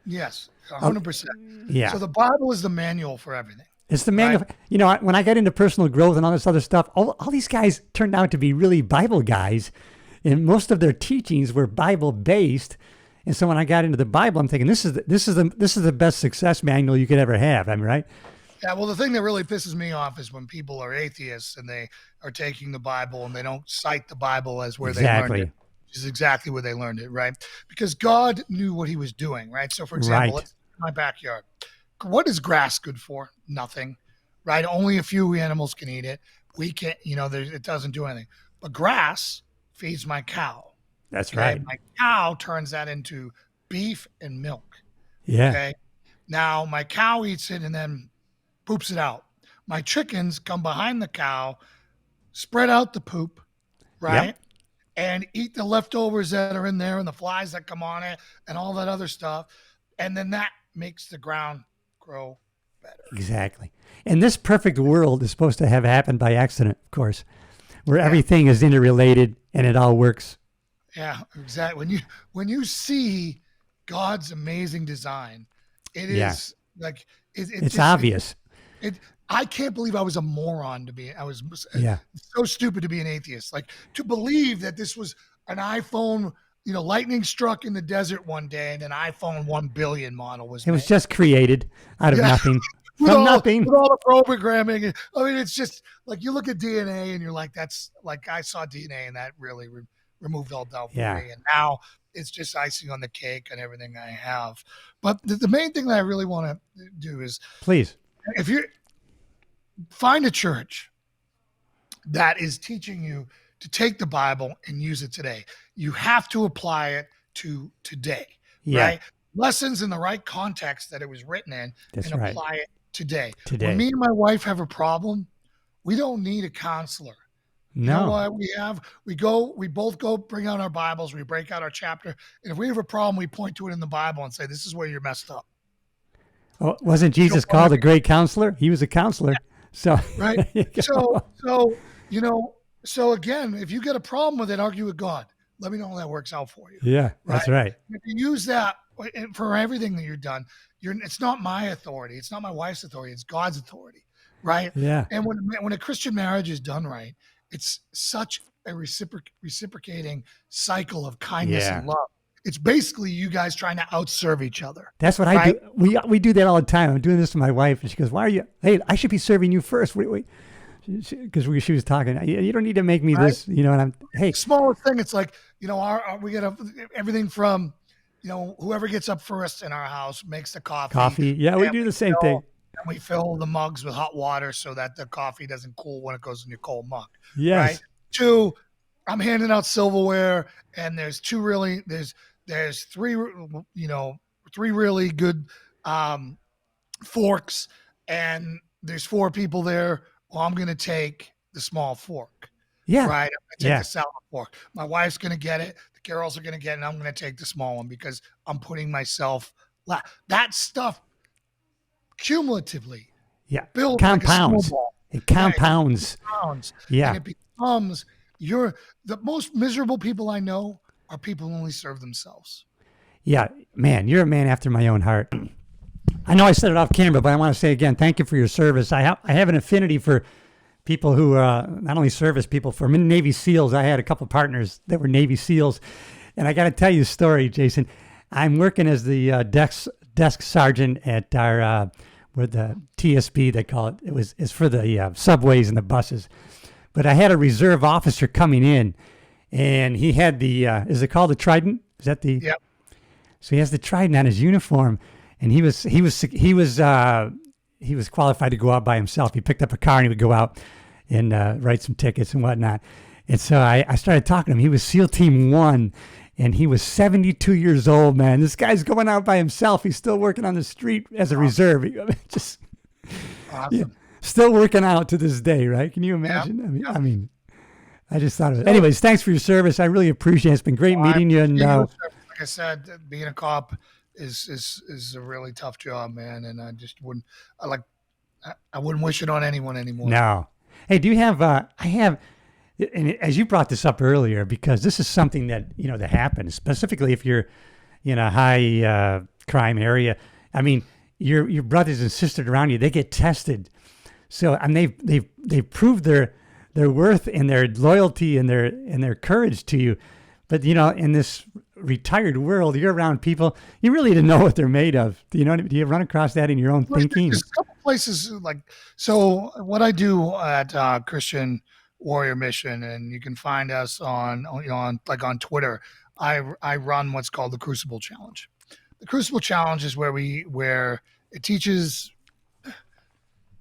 Yes, 100%. Yeah. So the Bible is the manual for everything. It's the manual. Right? When I got into personal growth and all this other stuff, all these guys turned out to be really Bible guys, and most of their teachings were Bible based. And so when I got into the Bible, I'm thinking this is the best success manual you could ever have. I'm right. Yeah. Well, the thing that really pisses me off is when people are atheists and they are taking the Bible and they don't cite the Bible as where they learned it. Which is exactly where they learned it, right? Because God knew what he was doing, right? So, for example, let's in my backyard. What is grass good for? Nothing, right? Only a few animals can eat it. We can't, it doesn't do anything. But grass feeds my cow. That's right. My cow turns that into beef and milk. Yeah. Okay. Now, my cow eats it and then poops it out. My chickens come behind the cow, spread out the poop, right? Yep. And eat the leftovers that are in there and the flies that come on it and all that other stuff. And then that makes the ground grow better. Exactly. And this perfect world is supposed to have happened by accident, of course, where everything is interrelated and it all works. Yeah, exactly. When you see God's amazing design, it is like it's obvious. I can't believe I was a moron I was so stupid to be an atheist. Like to believe that this was an iPhone, lightning struck in the desert one day and an iPhone 1 billion model was made. It was just created out of nothing. From nothing. With all the programming. I mean, it's just like you look at DNA and you're like, that's like I saw DNA and that really removed all doubt from me. And now it's just icing on the cake and everything I have. But the main thing that I really want to do is please, if you find a church that is teaching you to take the Bible and use it today. You have to apply it to today, right? Lessons in the right context that it was written in and apply it today. When me and my wife have a problem, we don't need a counselor. No. You know what we both go bring out our Bibles, we break out our chapter. And if we have a problem, we point to it in the Bible and say, this is where you're messed up. Well, wasn't Jesus called a great counselor? He was a counselor. So, right. So again, if you get a problem with it, argue with God. Let me know how that works out for you. Yeah, that's right. If you use that for everything that you've done, it's not my authority. It's not my wife's authority. It's God's authority. Right. Yeah. And when a Christian marriage is done right, it's such a reciprocating cycle of kindness and love. It's basically you guys trying to outserve each other. That's what I do. We do that all the time. I'm doing this to my wife, and she goes, "Why are you? Hey, I should be serving you first." Because she was talking. You don't need to make me this, And I'm smallest thing. It's like we get everything from whoever gets up first in our house makes the coffee. Yeah, we do the same thing. And we fill the mugs with hot water so that the coffee doesn't cool when it goes in your cold mug. Yes. Right? 2, I'm handing out silverware, and there's three really good forks, and there's 4 people there. Well, I'm going to take the small fork. Yeah. Right. I'm going to take the salad fork. My wife's going to get it. The girls are going to get it. And I'm going to take the small one because I'm putting myself that stuff cumulatively. Yeah. Builds compounds. Like it compounds. Yeah. And it becomes the most miserable people I know are people who only serve themselves. Yeah, man, you're a man after my own heart. I know I said it off camera, but I want to say again, thank you for your service. I have an affinity for people who not only service people. For Navy SEALs, I had a couple of partners that were Navy SEALs, and I got to tell you a story, Jason. I'm working as the desk sergeant at our with the TSB, they call it. It's for the subways and the buses. But I had a reserve officer coming in, and he had the is it called the Trident? Is that the? Yep. So he has the Trident on his uniform, and he was qualified to go out by himself. He picked up a car and he would go out, and write some tickets and whatnot. And so I started talking to him. He was SEAL Team 1, and he was 72 years old, man. This guy's going out by himself. He's still working on the street as a reserve. Just Awesome. still working out to this day, right? Can you imagine? Yeah. I mean, I just thought of it. Anyways, thanks for your service. I really appreciate it. It's been great meeting you. And like I said, being a cop is a really tough job, man. And I just wouldn't, I wouldn't wish it on anyone anymore. no. Hey, do you have, I have, and as you brought this up earlier, because this is something that, that happens, specifically if you're in a high crime area. I mean, your brothers and sisters around you, they get tested. So, and they've proved their worth and their loyalty and their courage to you. But, in this retired world, you're around people, you really didn't know what they're made of. Do you run across that in your own thinking? There's a couple places so what I do at Christian Warrior Mission, and you can find us on Twitter. I run what's called the Crucible Challenge. The Crucible Challenge is where it teaches,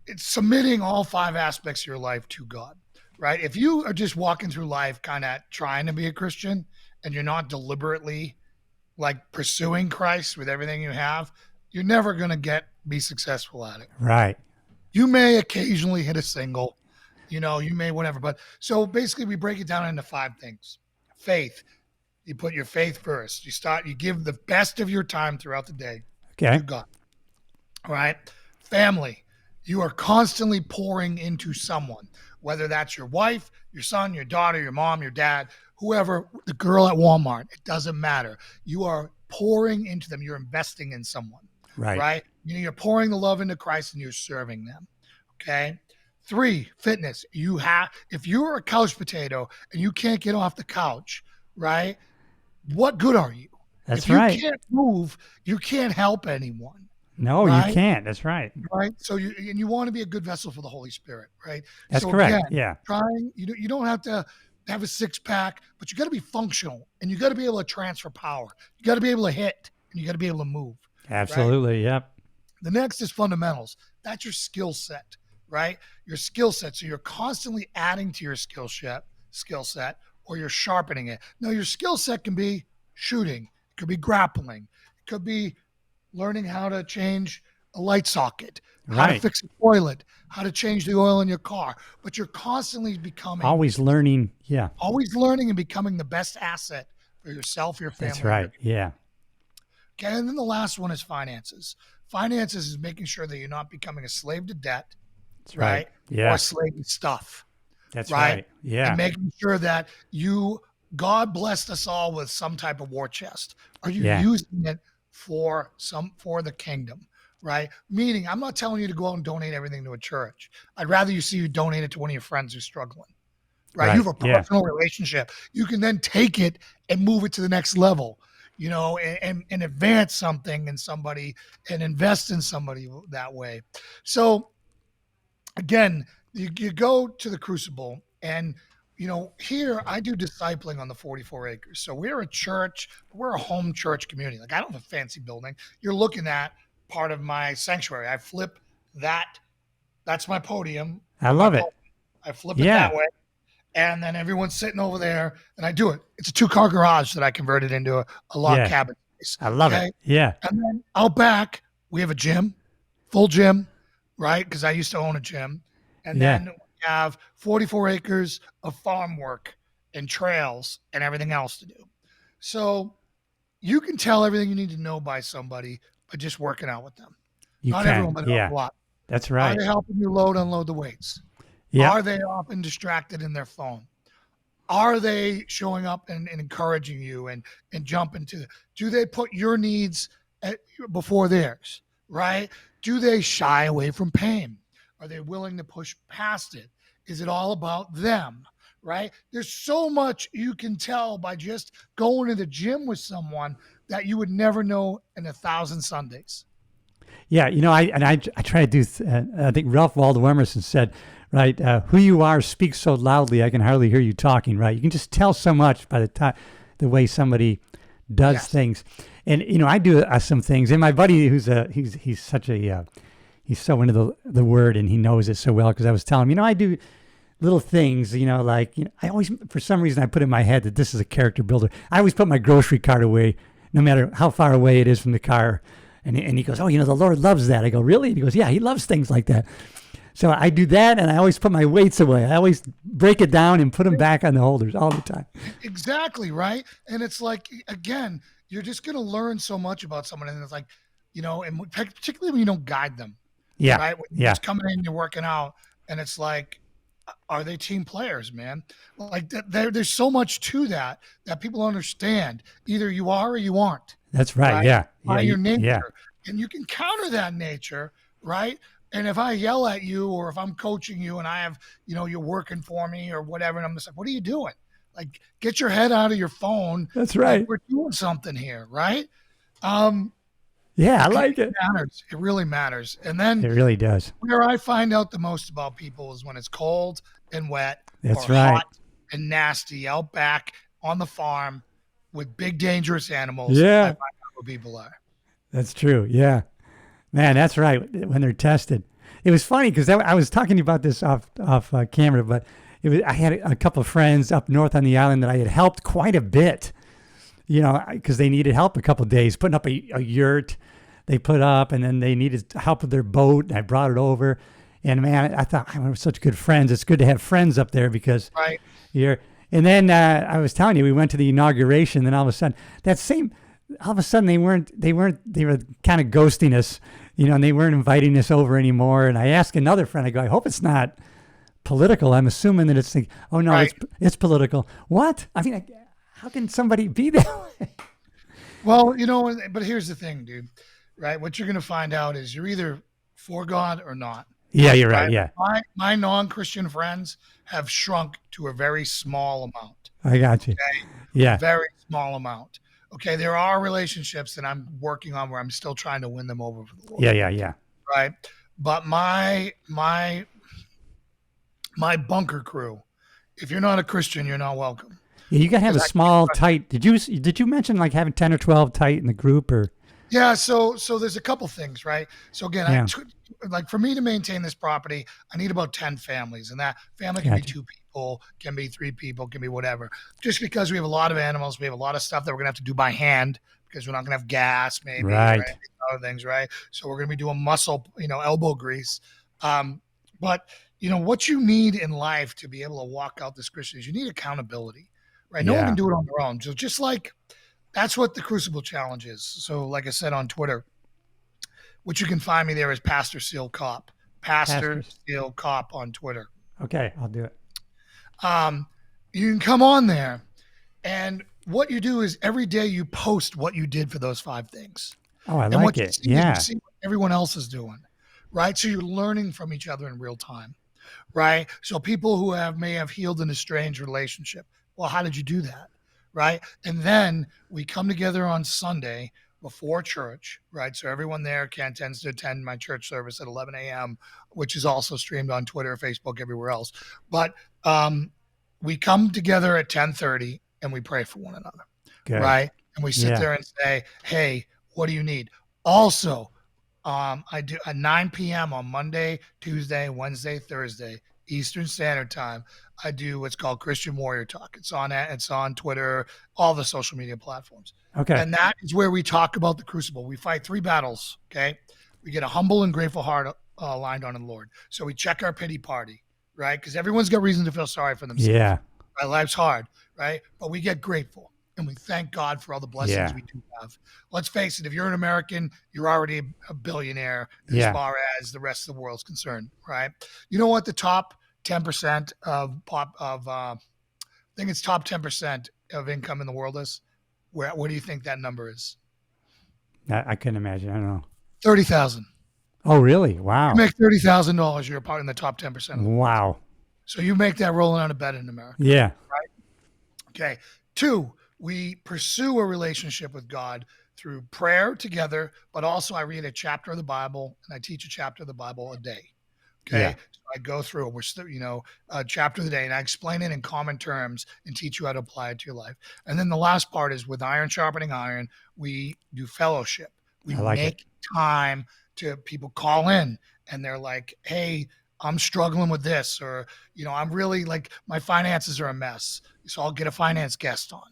it's submitting all 5 aspects of your life to God, right? If you are just walking through life kind of trying to be a Christian and you're not deliberately pursuing Christ with everything you have, you're never going to be successful at it. Right. You may occasionally hit a single, you may whatever. But so basically we break it down into 5 things. Faith. You put your faith first. You give the best of your time throughout the day to God. All right. Family. You are constantly pouring into someone, whether that's your wife, your son, your daughter, your mom, your dad, whoever, the girl at Walmart. It doesn't matter. You are pouring into them. You're investing in someone. Right. You're pouring the love into Christ and you're serving them. Okay. 3, fitness. If you're a couch potato and you can't get off the couch, right? What good are you? That's right. If you can't move, you can't help anyone. No, right? You can't. That's right. Right. So you want to be a good vessel for the Holy Spirit, right? That's correct. Again, you don't have to have a 6-pack, but you got to be functional and you got to be able to transfer power. You got to be able to hit and you got to be able to move. Absolutely. Right? Yep. The next is fundamentals. That's your skill set, right? Your skill set. So you're constantly adding to your skill set, or you're sharpening it. Now, your skill set can be shooting. It could be grappling. It could be learning how to change a light socket, how to fix a toilet, how to change the oil in your car. But you're constantly becoming. Always learning. Yeah. Always learning and becoming the best asset for yourself, your family. That's right. Yeah. Okay. And then the last one is finances. Finances is making sure that you're not becoming a slave to debt. That's right. Yeah. Or a slave to stuff. That's right. Yeah. And making sure that God blessed us all with some type of war chest. Are you using it for the kingdom? Right? Meaning, I'm not telling you to go out and donate everything to a church. I'd rather you see you donate it to one of your friends who's struggling. Right? You have a personal relationship. You can then take it and move it to the next level, and advance something in somebody and invest in somebody that way. So again, you go to the Crucible and, here I do discipling on the 44 acres. So we're a church, we're a home church community. I don't have a fancy building. You're looking at part of my sanctuary. I flip that's my podium. I love it. I flip it that way. And then everyone's sitting over there and I do it. It's a 2-car garage that I converted into a log cabin space. I love it. Yeah. And then out back, we have a gym, full gym, right? Because I used to own a gym. And then we have 44 acres of farm work and trails and everything else to do. So you can tell everything you need to know by somebody by just working out with them. Not everyone, but a lot. That's right. Are they helping you unload the weights? Yeah. Are they often distracted in their phone? Are they showing up and encouraging you and jumping do they put your needs before theirs, right? Do they shy away from pain? Are they willing to push past it? Is it all about them, right? There's so much you can tell by just going to the gym with someone that you would never know in 1,000 Sundays. Yeah, I try to do, I think Ralph Waldo Emerson said, right, who you are speaks so loudly I can hardly hear you talking, right? You can just tell so much by the way somebody does things. And, I do some things. And my buddy he's so into the word and he knows it so well because I was telling him, I do little things, like, I always, for some reason, I put in my head that this is a character builder. I always put my grocery cart away, no matter how far away it is from the car. And he goes, oh, the Lord loves that. I go, really? And he goes, yeah, he loves things like that. So I do that, and I always put my weights away. I always break it down and put them back on the holders all the time. Exactly, right? And it's like, again, you're just going to learn so much about someone. And it's like, and particularly when you don't guide them. Yeah. Right? When you're just coming in, you're working out, and it's like, are they team players, man? Like there's so much to that people understand. Either you are or you aren't. That's right. Yeah. By your nature. And you can counter that nature, right? And if I yell at you, or if I'm coaching you and I have, you're working for me or whatever, and I'm just like, what are you doing? Like, get your head out of your phone. That's right. Like, we're doing something here, right? Yeah, I like it. It matters. It really matters. And then it really does. Where I find out the most about people is when it's cold and wet. That's right. Hot and nasty out back on the farm with big dangerous animals. Yeah. I find out who people are. That's true. Yeah. Man, that's right. When they're tested. It was funny because I was talking about this off camera, but I had a couple of friends up north on the island that I had helped quite a bit, because they needed help a couple of days putting up a yurt they put up, and then they needed help with their boat, and I brought it over. And man, I thought, we're such good friends. It's good to have friends up there because right. And then I was telling you, we went to the inauguration, and all of a sudden they were kind of ghosting us, and they weren't inviting us over anymore. And I asked another friend, I go, I hope it's not political. I'm assuming that it's like, oh no, right. it's political. What? I mean, how can somebody be that way? Well, but here's the thing, dude, right? What you're going to find out is you're either for God or not. Yeah, you're right. Yeah. My non-Christian friends have shrunk to a very small amount. I got you. Okay? Yeah. Very small amount. Okay. There are relationships that I'm working on where I'm still trying to win them over for the Lord. Yeah. Right. But my bunker crew, if you're not a Christian, you're not welcome. Yeah, you got to have a small, tight. Did you mention like having 10 or 12 tight in the group or? Yeah. So there's a couple things, right? So again, like for me to maintain this property, I need about 10 families, and that family can be 2 people, can be 3 people, can be whatever. Just because we have a lot of animals, we have a lot of stuff that we're gonna have to do by hand because we're not gonna have gas, maybe, right? Other things, right? So we're gonna be doing muscle, elbow grease. But what you need in life to be able to walk out this Christian is you need accountability, right? No one can do it on their own. So just like that's what the Crucible Challenge is. So like I said on Twitter, which you can find me there as Pastor Seal Cop. Pastor Seal Cop on Twitter. Okay, I'll do it. You can come on there, and what you do is every day you post what you did for those 5 things. Oh, I like it. Yeah. You see what everyone else is doing, right? So you're learning from each other in real time, right? So people who may have healed an estranged relationship. Well, how did you do that, right? And then we come together on Sunday before church, right? So everyone there tends to attend my church service at 11 a.m., which is also streamed on Twitter, Facebook, everywhere else. But we come together at 10:30 and we pray for one another, right? And we sit there and say, hey, what do you need? Also, I do at 9 p.m. on Monday, Tuesday, Wednesday, Thursday, Eastern Standard Time. I do what's called Christian Warrior Talk. It's on Twitter, all the social media platforms. Okay. And that is where we talk about the Crucible. We fight 3 battles. Okay. We get a humble and grateful heart aligned on the Lord. So we check our pity party, right? Because everyone's got reason to feel sorry for themselves. Yeah. Right? Life's hard, right? But we get grateful and we thank God for all the blessings we do have. Let's face it, if you're an American, you're already a billionaire as far as the rest of the world's concerned, right? You know what the top 10% of I think it's top 10% of income in the world is? What do you think that number is? I couldn't imagine. I don't know. 30,000. Oh, really? Wow. You make $30,000. You're a part in the top 10%. Wow. So you make that rolling on a bed in America. Yeah. Right? Okay. 2, we pursue a relationship with God through prayer together, but also I read a chapter of the Bible and I teach a chapter of the Bible a day. Okay. Yeah. So I go through it. We're still, a chapter of the day, and I explain it in common terms and teach you how to apply it to your life. And then the last part is with iron sharpening iron, we do fellowship. We make time to people call in and they're like, hey, I'm struggling with this, or, I'm really like my finances are a mess. So I'll get a finance guest on,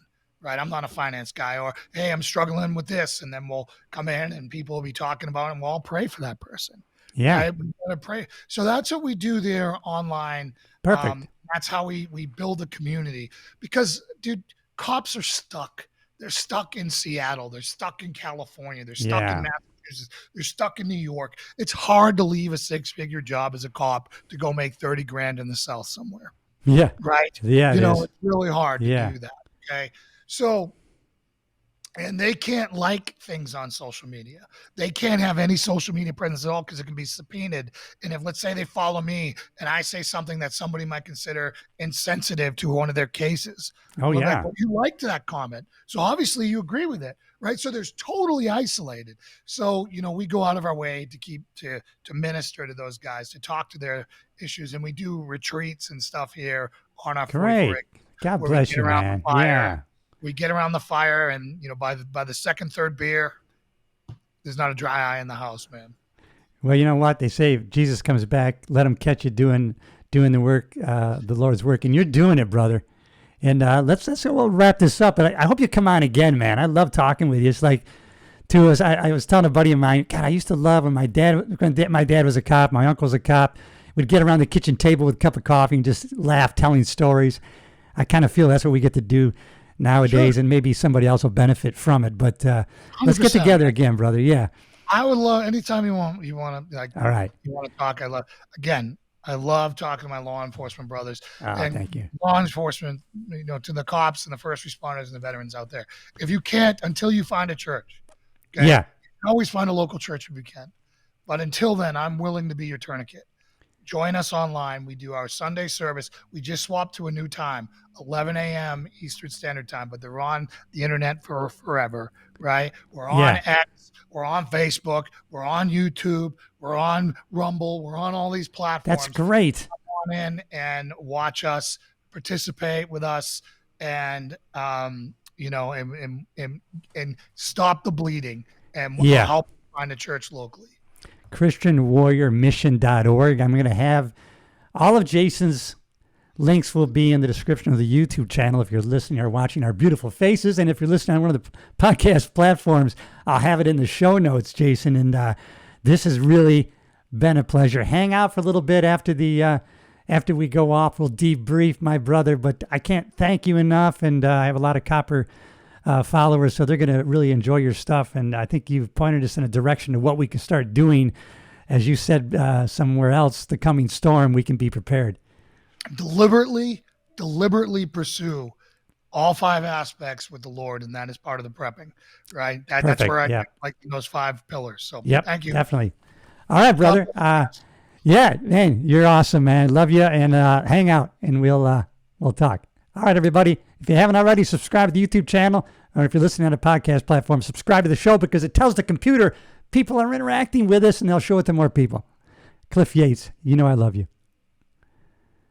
right? I'm not a finance guy. Or, hey, I'm struggling with this. And then we'll come in and people will be talking about it, and we'll all pray for that person. Yeah. Right? We gotta pray. So that's what we do there online. Perfect. That's how we build a community, because, dude, cops are stuck. They're stuck in Seattle. They're stuck in California. They're stuck in Massachusetts. They're stuck in New York. It's hard to leave a 6-figure job as a cop to go make 30 grand in the South somewhere. Yeah. Right. Yeah. It's really hard to do that. Okay. So, and they can't like things on social media. They can't have any social media presence at all because it can be subpoenaed. And if, let's say, they follow me and I say something that somebody might consider insensitive to one of their cases. Oh, yeah. Like, well, you liked that comment, so obviously you agree with it, right? So there's totally isolated. So, we go out of our way to keep to minister to those guys, to talk to their issues. And we do retreats and stuff here on our Great. God bless you, man. Yeah. We get around the fire, and by the second, third beer, there's not a dry eye in the house, man. Well, you know what they say: if Jesus comes back, let him catch you doing the work, the Lord's work, and you're doing it, brother. And we'll wrap this up. But I hope you come on again, man. I love talking with you. It's like, to us, I was telling a buddy of mine, God, I used to love when my dad was a cop, my uncle was a cop. We'd get around the kitchen table with a cup of coffee and just laugh, telling stories. I kind of feel that's what we get to do nowadays, sure. And maybe somebody else will benefit from it. But let's get together again, brother. Yeah. I would love, anytime you want to, like, all right. You want to talk. I love talking to my law enforcement brothers. And thank you. Law enforcement, to the cops and the first responders and the veterans out there. If you can't, until you find a church, okay? Yeah. You can always find a local church if you can. But until then, I'm willing to be your tourniquet. Join us online. We do our Sunday service. We just swapped to a new time, 11 a.m. Eastern Standard Time, but they're on the internet for forever, right? We're on X, we're on Facebook, we're on YouTube, we're on Rumble, we're on all these platforms. That's great. Come on in and watch us, participate with us, and and stop the bleeding, and help find a church locally. ChristianWarriorMission.org. I'm going to have all of Jason's links will be in the description of the YouTube channel if you're listening or watching our beautiful faces. And if you're listening on one of the podcast platforms, I'll have it in the show notes, Jason. And this has really been a pleasure. Hang out for a little bit after we go off. We'll debrief, my brother. But I can't thank you enough. And I have a lot of copper followers, so they're going to really enjoy your stuff. And I think you've pointed us in a direction of what we can start doing. As you said somewhere else, the coming storm, we can be prepared. Deliberately pursue all 5 aspects with the Lord, and that is part of the prepping, right? That's where I like those 5 pillars. So thank you. Definitely. All right, brother. Man, you're awesome, man. Love you, and hang out, and we'll talk. All right, everybody. If you haven't already, subscribe to the YouTube channel, or if you're listening on a podcast platform, subscribe to the show, because it tells the computer people are interacting with us, and they'll show it to more people. Cliff Yates, I love you.